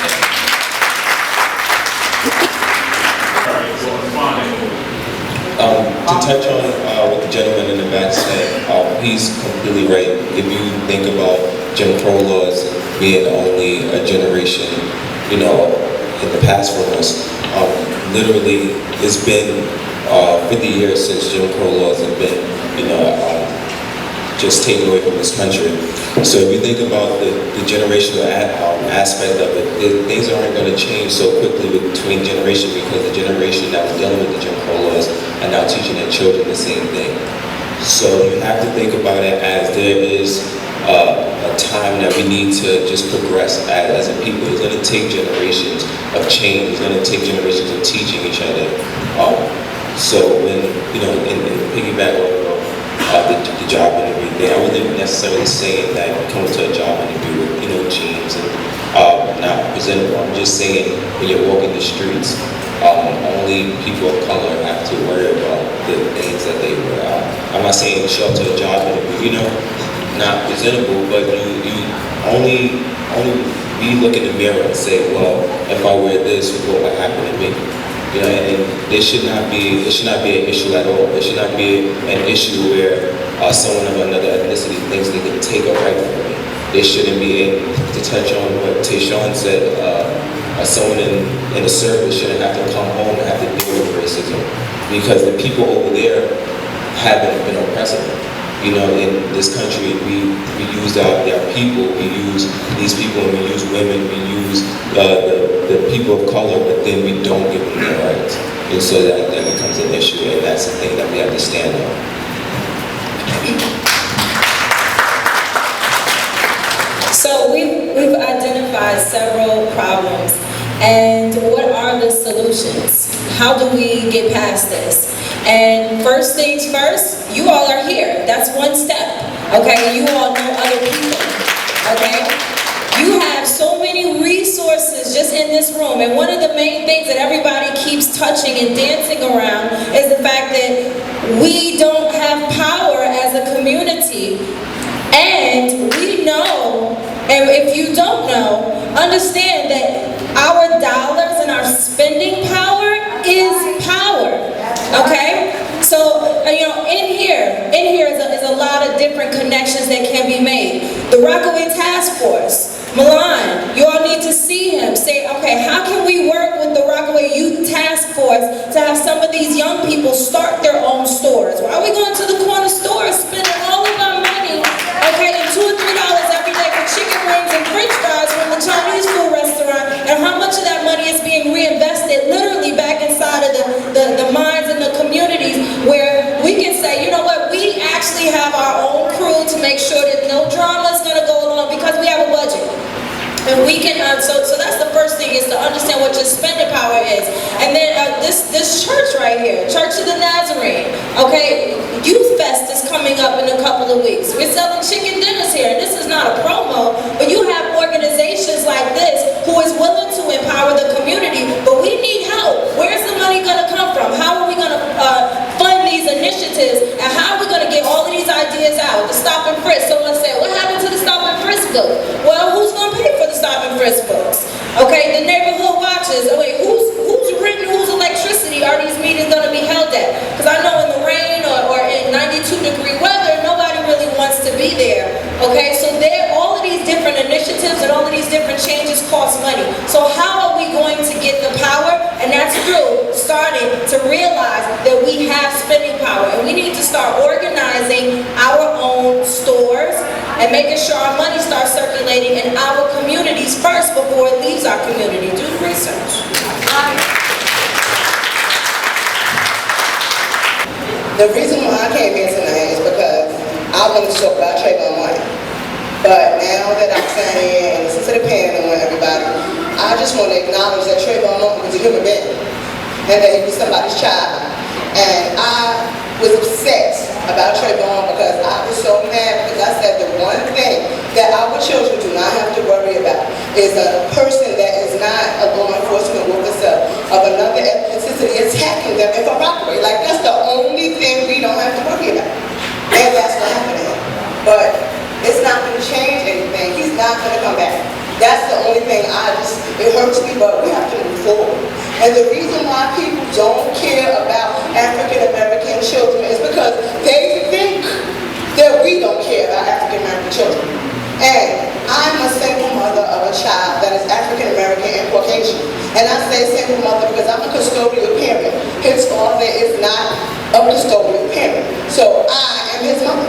Speaker 3: To touch on what the gentleman in the back said, he's completely right. If you think about Jim Crow laws being only a generation, in the past for us, literally it's been 50 years since Jim Crow laws have been, just taken away from this country. So if you think about the generational aspect of it, things aren't going to change so quickly between generations, because the generation that was dealing with the Jim Crow laws are now teaching their children the same thing. So you have to think about it as there is a time that we need to just progress as a people. It's going to take generations of change. It's going to take generations of teaching each other. So when, in piggyback on the job interview thing, I wasn't necessarily saying that you come to a job interview with, jeans and not presentable. I'm just saying when you're walking the streets, only people of color have to worry about the things that they wear. I'm not saying show up to a job interview, not presentable, but you only look in the mirror and say, well, if I wear this, what will happen to me? And it should not be an issue at all. It should not be an issue where someone of another ethnicity thinks they can take a right from me. There shouldn't be to touch on what Tayshawn said, someone in the service shouldn't have to come home and have to deal with racism, because the people over there haven't been oppressive. In this country, we use our people, we use these people, and we use women, we use the people of color, but then we don't give them their rights. And so that becomes an issue, and that's the thing that we have to stand on.
Speaker 4: So we've identified several problems, and what are the solutions? How do we get past this? And first things first, you all are here. That's one step, okay? You all know other people, okay? You have so many resources just in this room, and one of the main things that everybody keeps touching and dancing around is the fact that we don't have power as a community. And we know, and if you don't know, understand that our dollars and our spending power is power, okay? So, in here is a lot of different connections that can be made. The Rockaway Task Force, Milan, you all need to see him. Say, okay, how can we work with the Rockaway Youth Task Force to have some of these young people start their own stores? Why are we going to the corner stores, spending all of our money, okay, and $2 or $3 every day for chicken wings and french fries when the Chinese food restaurant power is. And then this church right here, Church of the Nazarene, okay, Youth Fest is coming up in a couple of weeks. We're selling chicken dinners here, and this is not a promo, but you have organizations like this who is willing to empower the community, but we need help. Where's the money gonna come from? How are we gonna fund these initiatives, and how are we gonna get all of these ideas out? The stop and frisk, someone said, what happened to the stop and frisk book? Well, who's gonna pay for the stop and frisk books? Okay, the neighborhood watches. Oh wait, who's written, whose electricity are these meetings gonna be held at? Because I know in the rain or in 92-degree weather, nobody really wants to be there. Okay, so all of these different initiatives and all of these different changes cost money. So how are we going to get the power? And that's through starting to realize that we have spending power, and we need to start organizing our own stores and making sure our money starts circulating in our communities first before it leaves our community. Do the research.
Speaker 1: The reason why I came here tonight is because I wanted to talk about Trayvon Martin. But now that I'm standing here and listen to the panel and everybody, I just want to acknowledge that Trayvon Martin was a human being and that he was somebody's child. And I was upset about Trayvon because I was so mad because I said the one thing that our children do not have to worry about is a person that is not a law enforcement officer of another ethnicity attacking them in Rockaway. Like, that's the only thing we don't have to worry about. And that's what happened to him. But it's not going to change anything. He's not going to come back. That's the only thing it hurts me, but we have to move forward. And the reason why people don't care about African American children is because they think that we don't care about African American children. And I'm a single mother of a child that is African American and Caucasian. And I say single mother because I'm a custodial parent. His father is not a custodial parent. So I am his mother.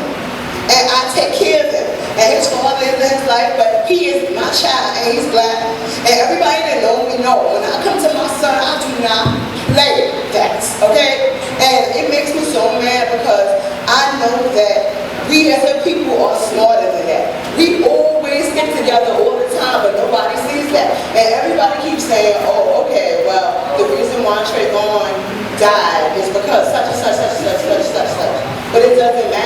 Speaker 1: And I take care of him. And his father is in his life, but he is my child, and he's black. And everybody that knows me know, when I come to my son, I do not play that, okay? And it makes me so mad because I know that we as a people are smarter than that. We always stick together all the time, but nobody sees that. And everybody keeps saying, oh, okay, well, the reason why Trayvon died is because such and such, such and such, such and such, such. But it doesn't matter.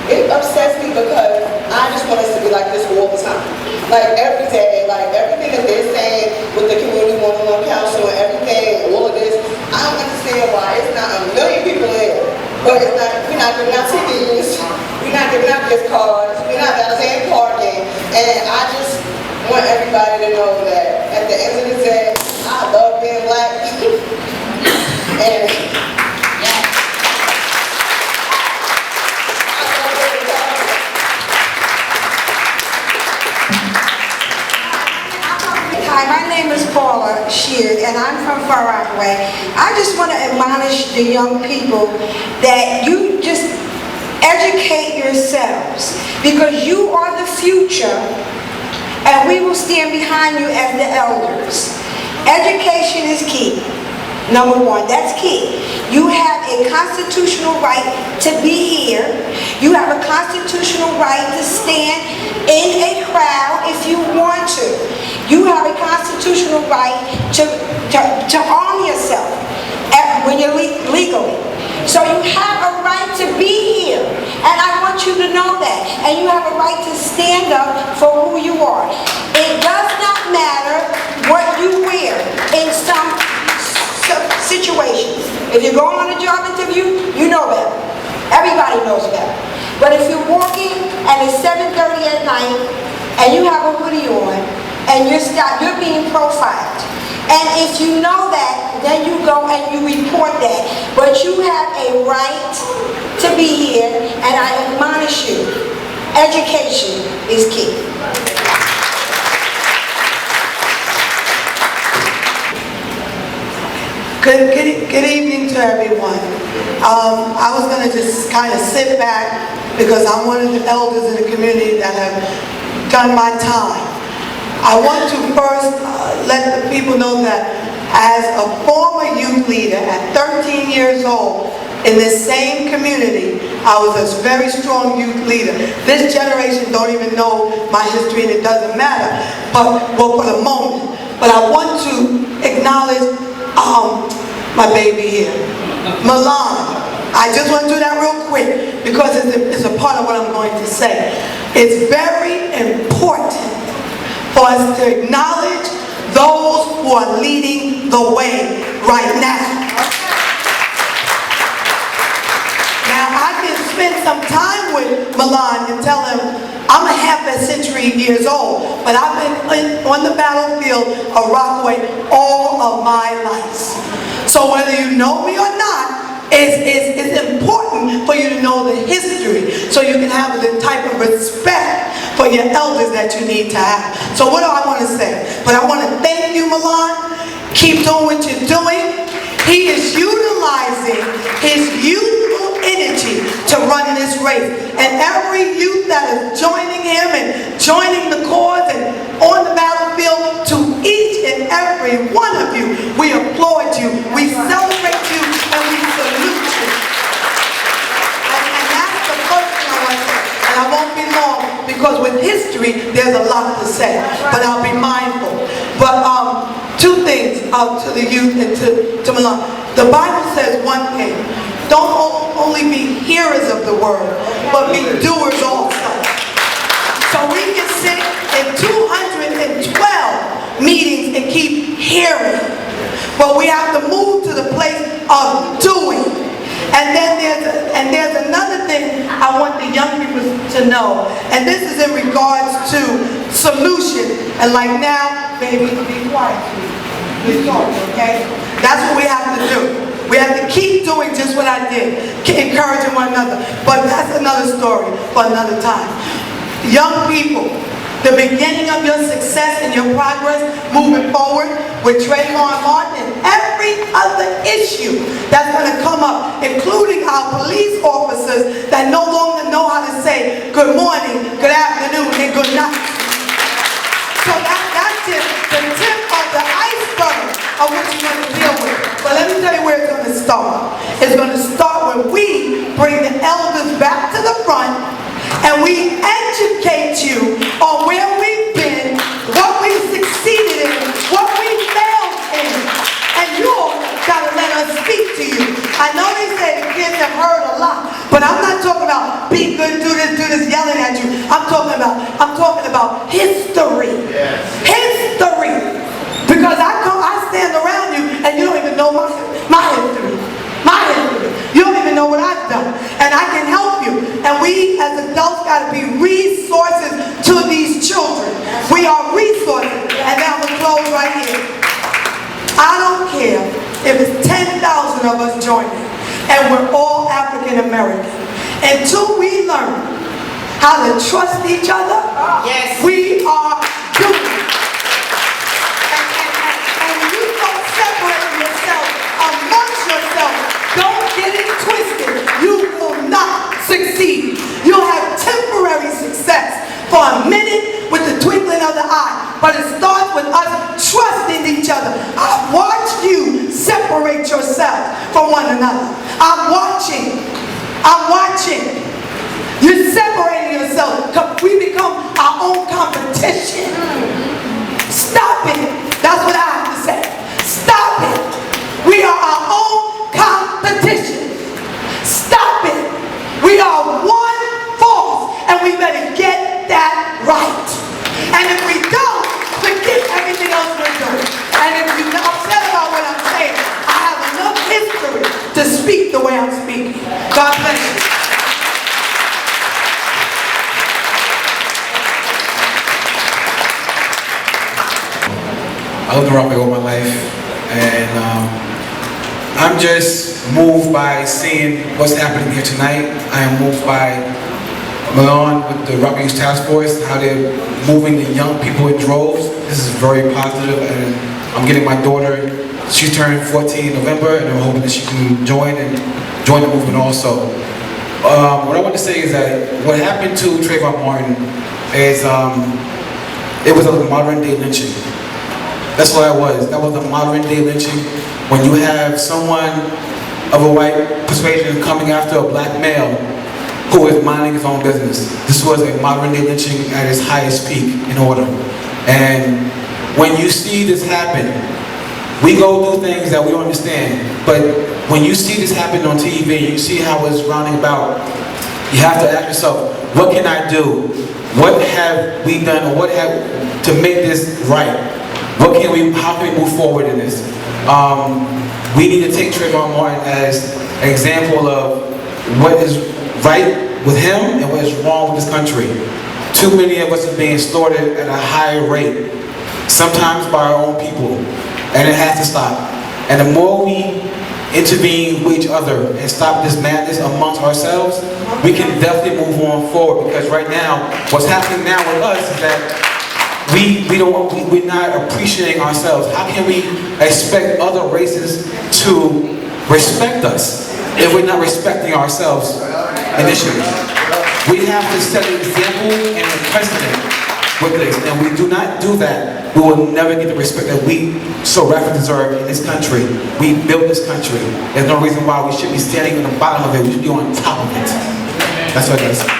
Speaker 1: It upsets me because I just want us to be like this all the time. Like every day, like everything that they're saying with the community one-on-one council and everything, all of this, I don't understand why it's not a million people in here. But we're not giving out TVs, we're not giving out gift cards, we're not validating parking. And I just want everybody to know that at the end of the day, I love being black. And
Speaker 22: hi, my name is Paula Sheard, and I'm from Rockaway. I just want to admonish the young people that you just educate yourselves, because you are the future, and we will stand behind you as the elders. Education is key. Number one, that's key. You have a constitutional right to be here. You have a constitutional right to stand in a crowd if you want to. You have a constitutional right to arm yourself when you're legally. So you have a right to be here. And I want you to know that. And you have a right to stand up for who you are. It does not matter what you wear in some situations. If you're going on a job interview, you know better. Everybody knows better. But if you're walking and it's 7:30 at night and you have a hoodie on and you're being profiled, and if you know that, then you go and you report that. But you have a right to be here, and I admonish you, education is key.
Speaker 23: Good evening to everyone. I was going to just kind of sit back because I'm one of the elders in the community that have done my time. I want to first let the people know that as a former youth leader at 13 years old in this same community, I was a very strong youth leader. This generation don't even know my history, and it doesn't matter. But for the moment, but I want to acknowledge my baby here, Milan. I just want to do that real quick because it's a part of what I'm going to say. It's very important for us to acknowledge those who are leading the way right now. Now, I can spend some time with Milan and tell him I'm a half a century years old, but I've been on the battlefield of Rockaway all of my life. So whether you know me or not, it's important for you to know the history so you can have the type of respect for your elders that you need to have. So what do I want to say? But I want to thank you, Milan. Keep doing what you're doing. He is utilizing his youthful energy to run this race. And every youth that is joining him and joining the cause and on the battlefield, to each and every one of you, we applaud you, we celebrate you, and we salute you. And that's the first thing I want to say. And I won't be long because with history, there's a lot to say. But I'll be mindful. But two things to the youth and to Milan. The Bible says one thing. Don't only be hearers of the word, but be doers also. So we can sit in 212 meetings and keep hearing. But we have to move to the place of doing. And then there's another thing I want the young people to know. And this is in regards to solution. And like now, baby, be quiet, please. Be quiet, okay? That's what we have to do. We have to keep doing just what I did, encouraging one another. But that's another story for another time. Young people, the beginning of your success and your progress moving forward with Trayvon Martin and every other issue that's going to come up, including our police officers that no longer know how to say good morning, good afternoon, and good night. So that's just the tip of the iceberg of what you're going to deal with. But let me tell you where it's going to start. It's going to start when we bring the elders back to the front and we educate you on where we've been, what we've succeeded in, what we failed in. And you've got to let us speak to you. I know they say the kids have heard a lot, but I'm not talking about be good, do this, yelling at you. I'm talking about history. Yes. History. Because I stand around you and you don't even know my history. My history. You don't even know what I've done. And I can help you. And we as adults got to be resources to these children. We are resources. And now we'll close right here. I don't care if it's 10,000 of us joining and we're all African American. Until we learn how to trust each other, yes, we are doomed. And you don't separate yourself amongst yourself. Don't get it twisted. You will not succeed. You'll have temporary success for a minute with the twinkling of the eye. But it starts with us trusting each other. I've watched you separate yourself from one another. I'm watching. You're separating yourself. We become our own competition. Stop it. That's what I have to say. Stop it. We are our own competition. Stop it. We are one force, and we better get that right. And if we don't, forget everything else we're doing. And if you're upset about what I'm saying, I have enough history to speak the way I'm speaking. God bless you.
Speaker 18: I lived in Rockaway all my life, and I'm just moved by seeing what's happening here tonight. I am moved by Milan with the Rockaway Youth Task Force, how they're moving the young people in droves. This is very positive, and I'm getting my daughter, she turned 14 in November, and I'm hoping that she can join the movement also. What I want to say is that what happened to Trayvon Martin is it was a modern day lynching. That's what it was. That was a modern day lynching. When you have someone of a white persuasion coming after a black male who is minding his own business. This was a modern day lynching at its highest peak in order. And when you see this happen, we go through things that we don't understand, but when you see this happen on TV, you see how it's rounding about, you have to ask yourself, what can I do? What have we done, or what have to make this right? How can we move forward in this? We need to take Trayvon Martin as an example of what is right with him and what is wrong with this country. Too many of us are being slaughtered at a higher rate, sometimes by our own people, and it has to stop. And the more we intervene with each other and stop this madness amongst ourselves, we can definitely move on forward, because right now, what's happening now with us is that we're not appreciating ourselves. How can we expect other races to respect us if we're not respecting ourselves initially? We have to set an example and a precedent with this, and we do not do that, we will never get the respect that we so rightfully deserve in this country. We built this country. There's no reason why we should be standing on the bottom of it. We should be on top of it. That's what I gotta say.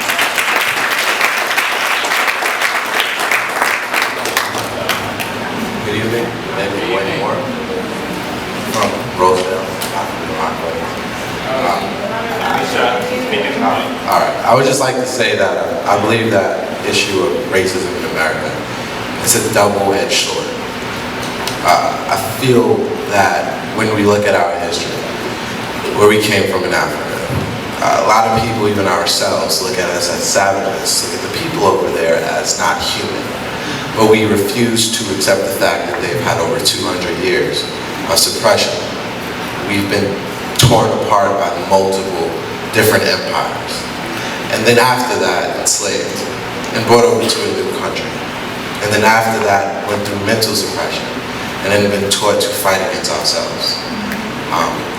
Speaker 9: Good evening. My name is Wayne Moore from Rosedale, Rockaway. All right. I would just like to say that I believe that issue of racism in America, it's a double-edged sword. I feel that when we look at our history, where we came from in Africa, a lot of people, even ourselves, look at us as savages, look at the people over there as not human. But we refuse to accept the fact that they've had over 200 years of suppression. We've been torn apart by multiple different empires. And then after that, enslaved and brought over to a new country. And then after that, went through mental suppression and then been taught to fight against ourselves.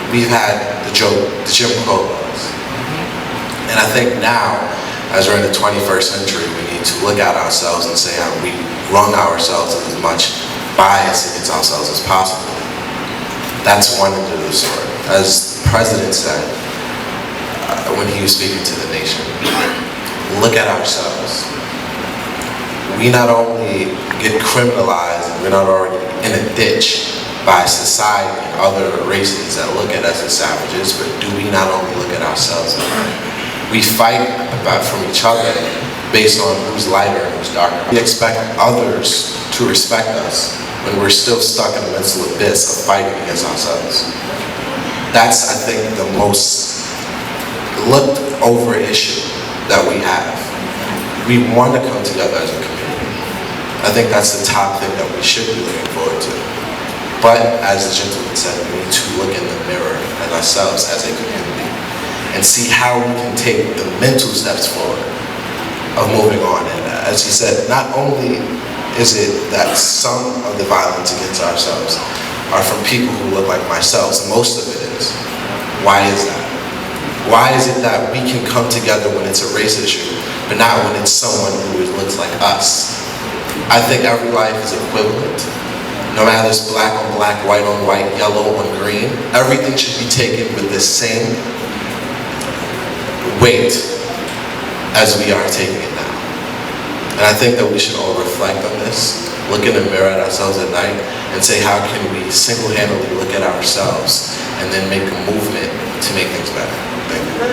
Speaker 9: We've had the Jim Crow laws. And I think now, as we're in the 21st century, we need to look at ourselves and say how we wrong ourselves with as much bias against ourselves as possible. That's one end of the sword. As the president said, when he was speaking to the nation, look at ourselves. We not only get criminalized, we're not already in a ditch by society and other races that look at us as savages, but do we not only look at ourselves? We fight from each other based on who's lighter and who's darker. We expect others to respect us when we're still stuck in a mental abyss of fighting against ourselves. That's, I think, the most looked over issue that we have. We want to come together as a community. I think that's the top thing that we should be looking forward to. But as the gentleman said, we need to look in the mirror at ourselves as a community and see how we can take the mental steps forward of moving on. And as he said, not only is it that some of the violence against ourselves are from people who look like myself, most of it is. Why is that? Why is it that we can come together when it's a race issue, but not when it's someone who looks like us? I think every life is equivalent. No matter it's black on black, white on white, yellow on green, everything should be taken with the same weight as we are taking it now. And I think that we should all reflect on this, look in the mirror at ourselves at night, and say, how can we single-handedly look at ourselves and then make a movement to make things better? Thank you.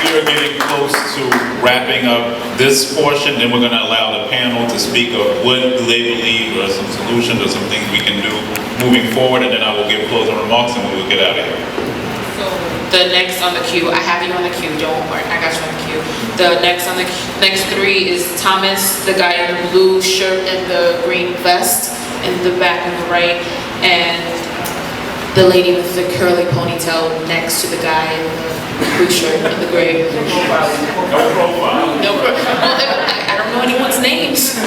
Speaker 2: We are getting close to wrapping up this portion, then we're going to allow the panel to speak of what do they believe are some solutions or some things we can do moving forward, and then I will give closing remarks and we will get out of here.
Speaker 6: So the next on the queue, I have you on the queue, don't worry, I got you on the queue. The next on the next three is Thomas, the guy in the blue shirt and the green vest in the back on the right, and the lady with the curly ponytail next to the guy in the blue shirt and the gray. No profile. No profile. I don't know anyone's names.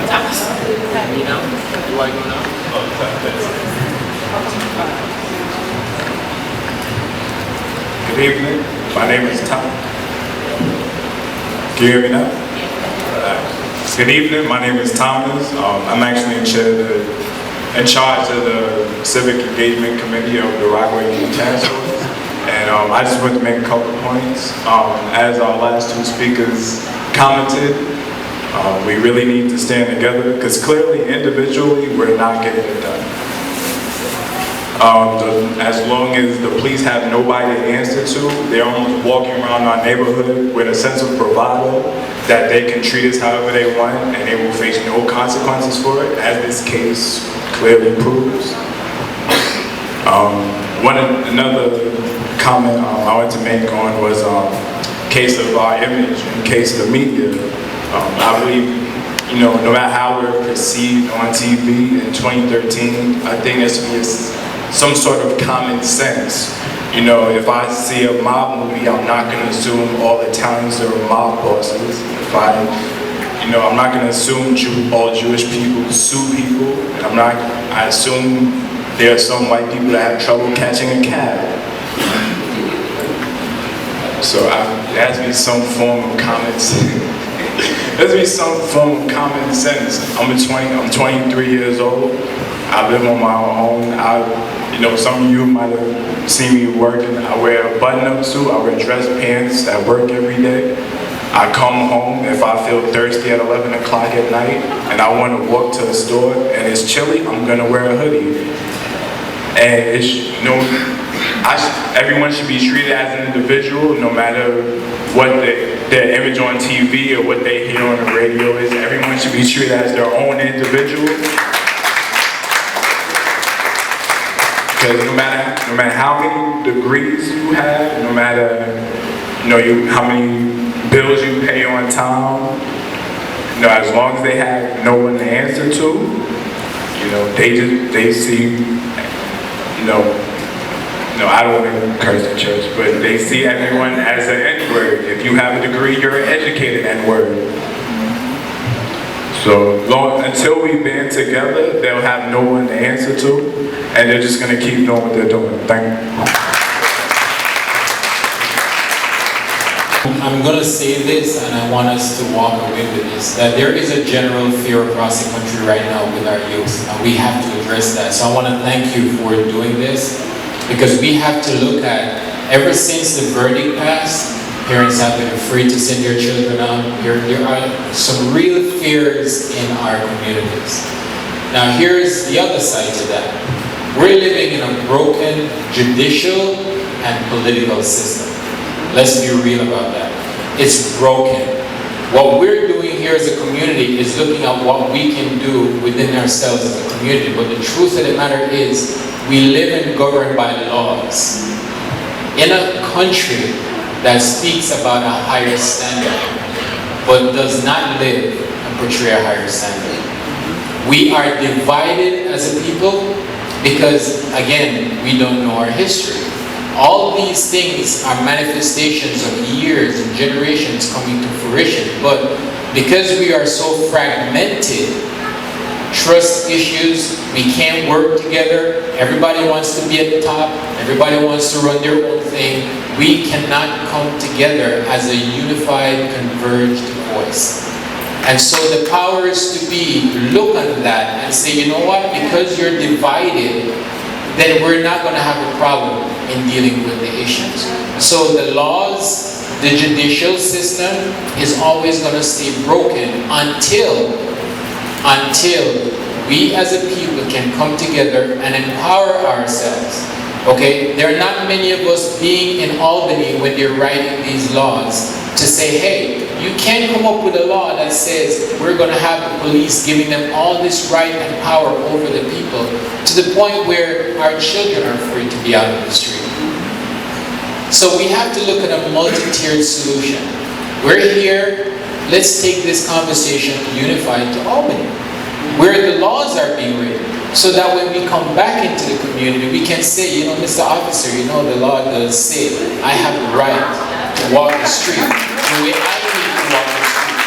Speaker 6: Thomas. You know? Do I go now?
Speaker 11: Good evening. My name is Tom. Can you hear me now? Good evening. My name is Thomas. I'm actually in charge of the Civic Engagement Committee of the Rockaway Task Force. And I just want to make a couple points. As our last two speakers commented, we really need to stand together because clearly, individually, we're not getting it done. As long as the police have nobody to answer to, they're almost walking around our neighborhood with a sense of bravado that they can treat us however they want and they will face no consequences for it, as this case clearly proves. Another comment I wanted to make on was case of our image and case of the media. I believe, no matter how we're perceived on TV in 2013, I think there should be some sort of common sense. If I see a mob movie, I'm not going to assume all Italians are mob bosses. I'm not going to assume all Jewish people sue people. And I assume there are some white people that have trouble catching a cab. So there has to be some form of common sense. There has to be some form of common sense. I'm 23 years old. I live on my own. Some of you might have seen me working. I wear a button-up suit. I wear dress pants at work every day. I come home if I feel thirsty at 11 o'clock at night and I want to walk to the store and it's chilly, I'm going to wear a hoodie. And everyone should be treated as an individual, no matter what their image on TV or what they hear on the radio is. Everyone should be treated as their own individual. Because no matter how many degrees you have, no matter how many bills you pay on time, as long as they have no one to answer to, they see. I don't want to curse the church, but they see everyone as an N-word. If you have a degree, you're an educated N-word. So until we band together, they'll have no one to answer to, and they're just going to keep doing what they're doing. Thank you.
Speaker 8: I'm going to say this, and I want us to walk away with this, that there is a general fear across the country right now with our youth, and we have to address that. So I want to thank you for doing this, because we have to look at, ever since the verdict passed, parents have been afraid to send their children out. There are some real fears in our communities. Now here's the other side to that. We're living in a broken judicial and political system. Let's be real about that. It's broken. What we're doing here as a community is looking at what we can do within ourselves as a community. But the truth of the matter is, we live and govern by laws. In a country that speaks about a higher standard, but does not live and portray a higher standard. We are divided as a people because, again, we don't know our history. All these things are manifestations of years and generations coming to fruition, but because we are so fragmented, trust issues, we can't work together, everybody wants to be at the top, everybody wants to run their own thing, we cannot come together as a unified, converged voice. And so the powers to be look at that and say, you know what, because you're divided, then we're not going to have a problem in dealing with the issues. So the laws, the judicial system is always going to stay broken until we as a people can come together and empower ourselves. Okay, there are not many of us being in Albany when they're writing these laws to say, hey, you can't come up with a law that says we're going to have the police giving them all this right and power over the people to the point where our children are free to be out in the street. So we have to look at a multi-tiered solution. We're here, let's take this conversation unified to Albany, where the laws are being written, so that when we come back into the community, we can say, you know, Mr. Officer, you know, the law does say I have the right to walk the street the way I need to walk the street.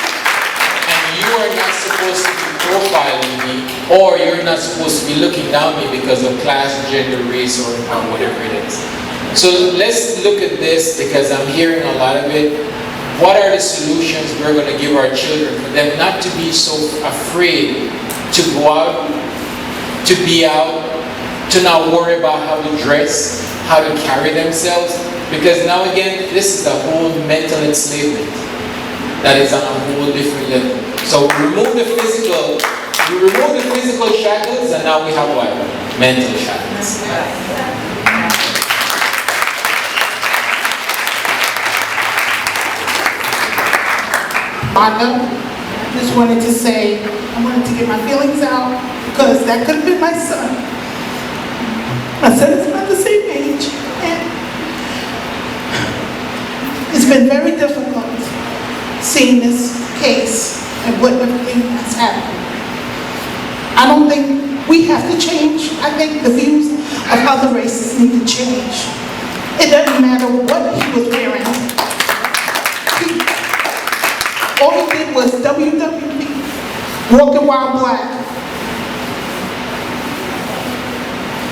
Speaker 8: And you are not supposed to be profiling me, or you're not supposed to be looking down on me because of class, gender, race, or whatever it is. So let's look at this, because I'm hearing a lot of it. What are the solutions we're going to give our children for them not to be so afraid to go out, to be out, to not worry about how to dress, how to carry themselves, Because now again, this is the whole mental enslavement that is on a whole different level. So we remove the physical shackles, and now we have what? Mental shackles.
Speaker 12: I just wanted to say, I wanted to get my feelings out because that could have been my son. My son is about the same age, and it's been very difficult seeing this case and what everything has happened. I don't think we have to change. I think the views of other races need to change. It doesn't matter what he was wearing. All he did was WWE, walking while black.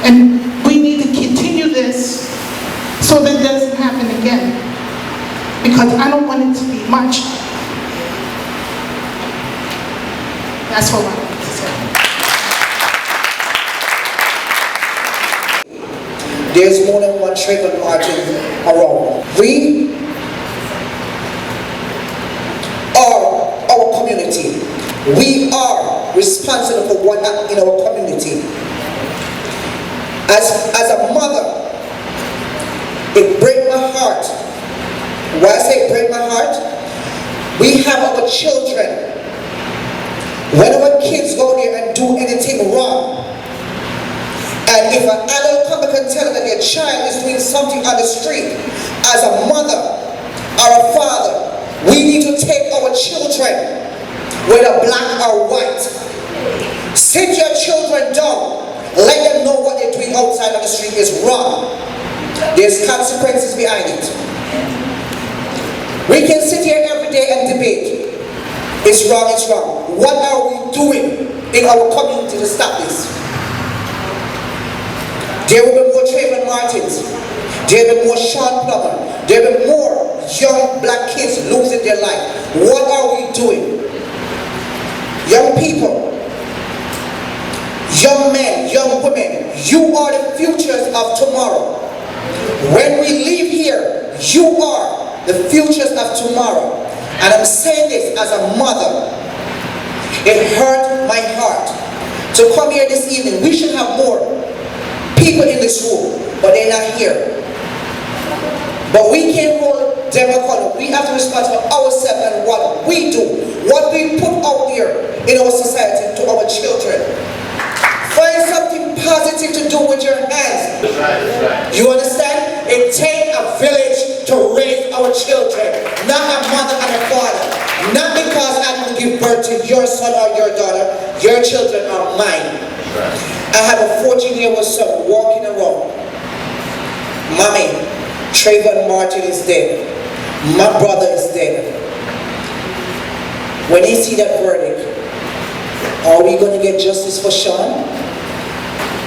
Speaker 12: And we need to continue this so that it doesn't happen again. Because I don't want it to be much. That's all I want to say.
Speaker 1: There's more than one Trayvon Martin around. We are our community. We are responsible for what happens in our community. As a mother, it breaks my heart. Why I say it breaks my heart? We have our children. When our kids go there and do anything wrong, and if an adult come back and tell them that their child is doing something on the street, as a mother or a father, we need to take our children, whether black or white, sit your children down, let them know what they're doing outside on the street is wrong. There's consequences behind it. We can sit here every day and debate. It's wrong, it's wrong. What are we doing in our community to stop this? There will be more Trayvon Martins. There will be more Sean Plummer. There will be more young black kids losing their life. What are we doing? Young people, young men, young women, you are the futures of tomorrow. When we leave here, you are the futures of tomorrow. And I'm saying this as a mother. It hurt my heart to come here this evening. We should have more people in this room, but they're not here. But we can't hold them accountable. We have to respond for ourselves and what we do, what we put out there in our society to our children. Find something positive to do with your hands. You understand? It takes a village to raise our children, not a mother and a father. Not because I didn't give birth to your son or your daughter. Your children are mine. I have a 14-year-old son walking around. Mommy, Trayvon Martin is dead. My brother is dead. When he see that verdict, are we going to get justice for Sean?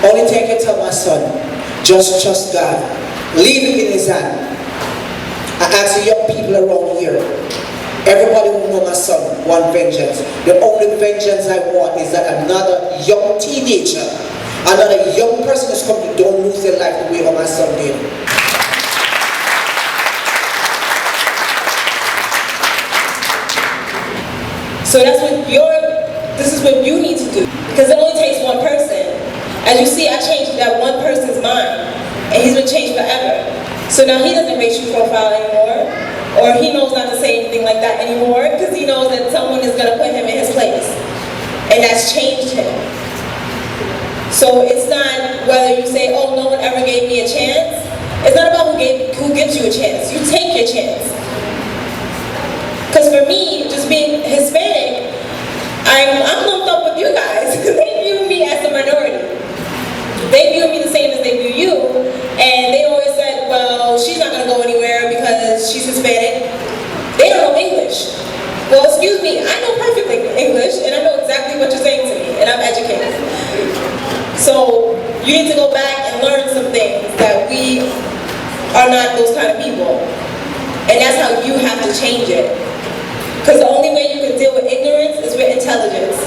Speaker 1: Only thing I can tell my son, just trust God. Leave it in his hand. I ask the young people around here, everybody who know my son want vengeance. The only vengeance I want is that another young teenager, another young person is coming, don't lose their life the way my son did.
Speaker 4: So this is what you need to do. Because it only takes one person. As you see, I changed that one person's mind. And he's been changed forever. So now he doesn't racial profile anymore. Or he knows not to say anything like that anymore. Because he knows that someone is going to put him in his place. And that's changed him. So it's not whether you say, oh, no one ever gave me a chance. It's not about who gives you a chance. You take your chance. Because for me, just being Hispanic, I'm lumped up with you guys. They view me as a minority. They view me the same as they view you. And they always said, well, she's not going to go anywhere because she's Hispanic. They don't know English. Well, excuse me, I know perfectly English, and I know exactly what you're saying to me, and I'm educated. So you need to go back and learn some things that we are not those kind of people. And that's how you have to change it. Because the only way you can deal with ignorance is with intelligence.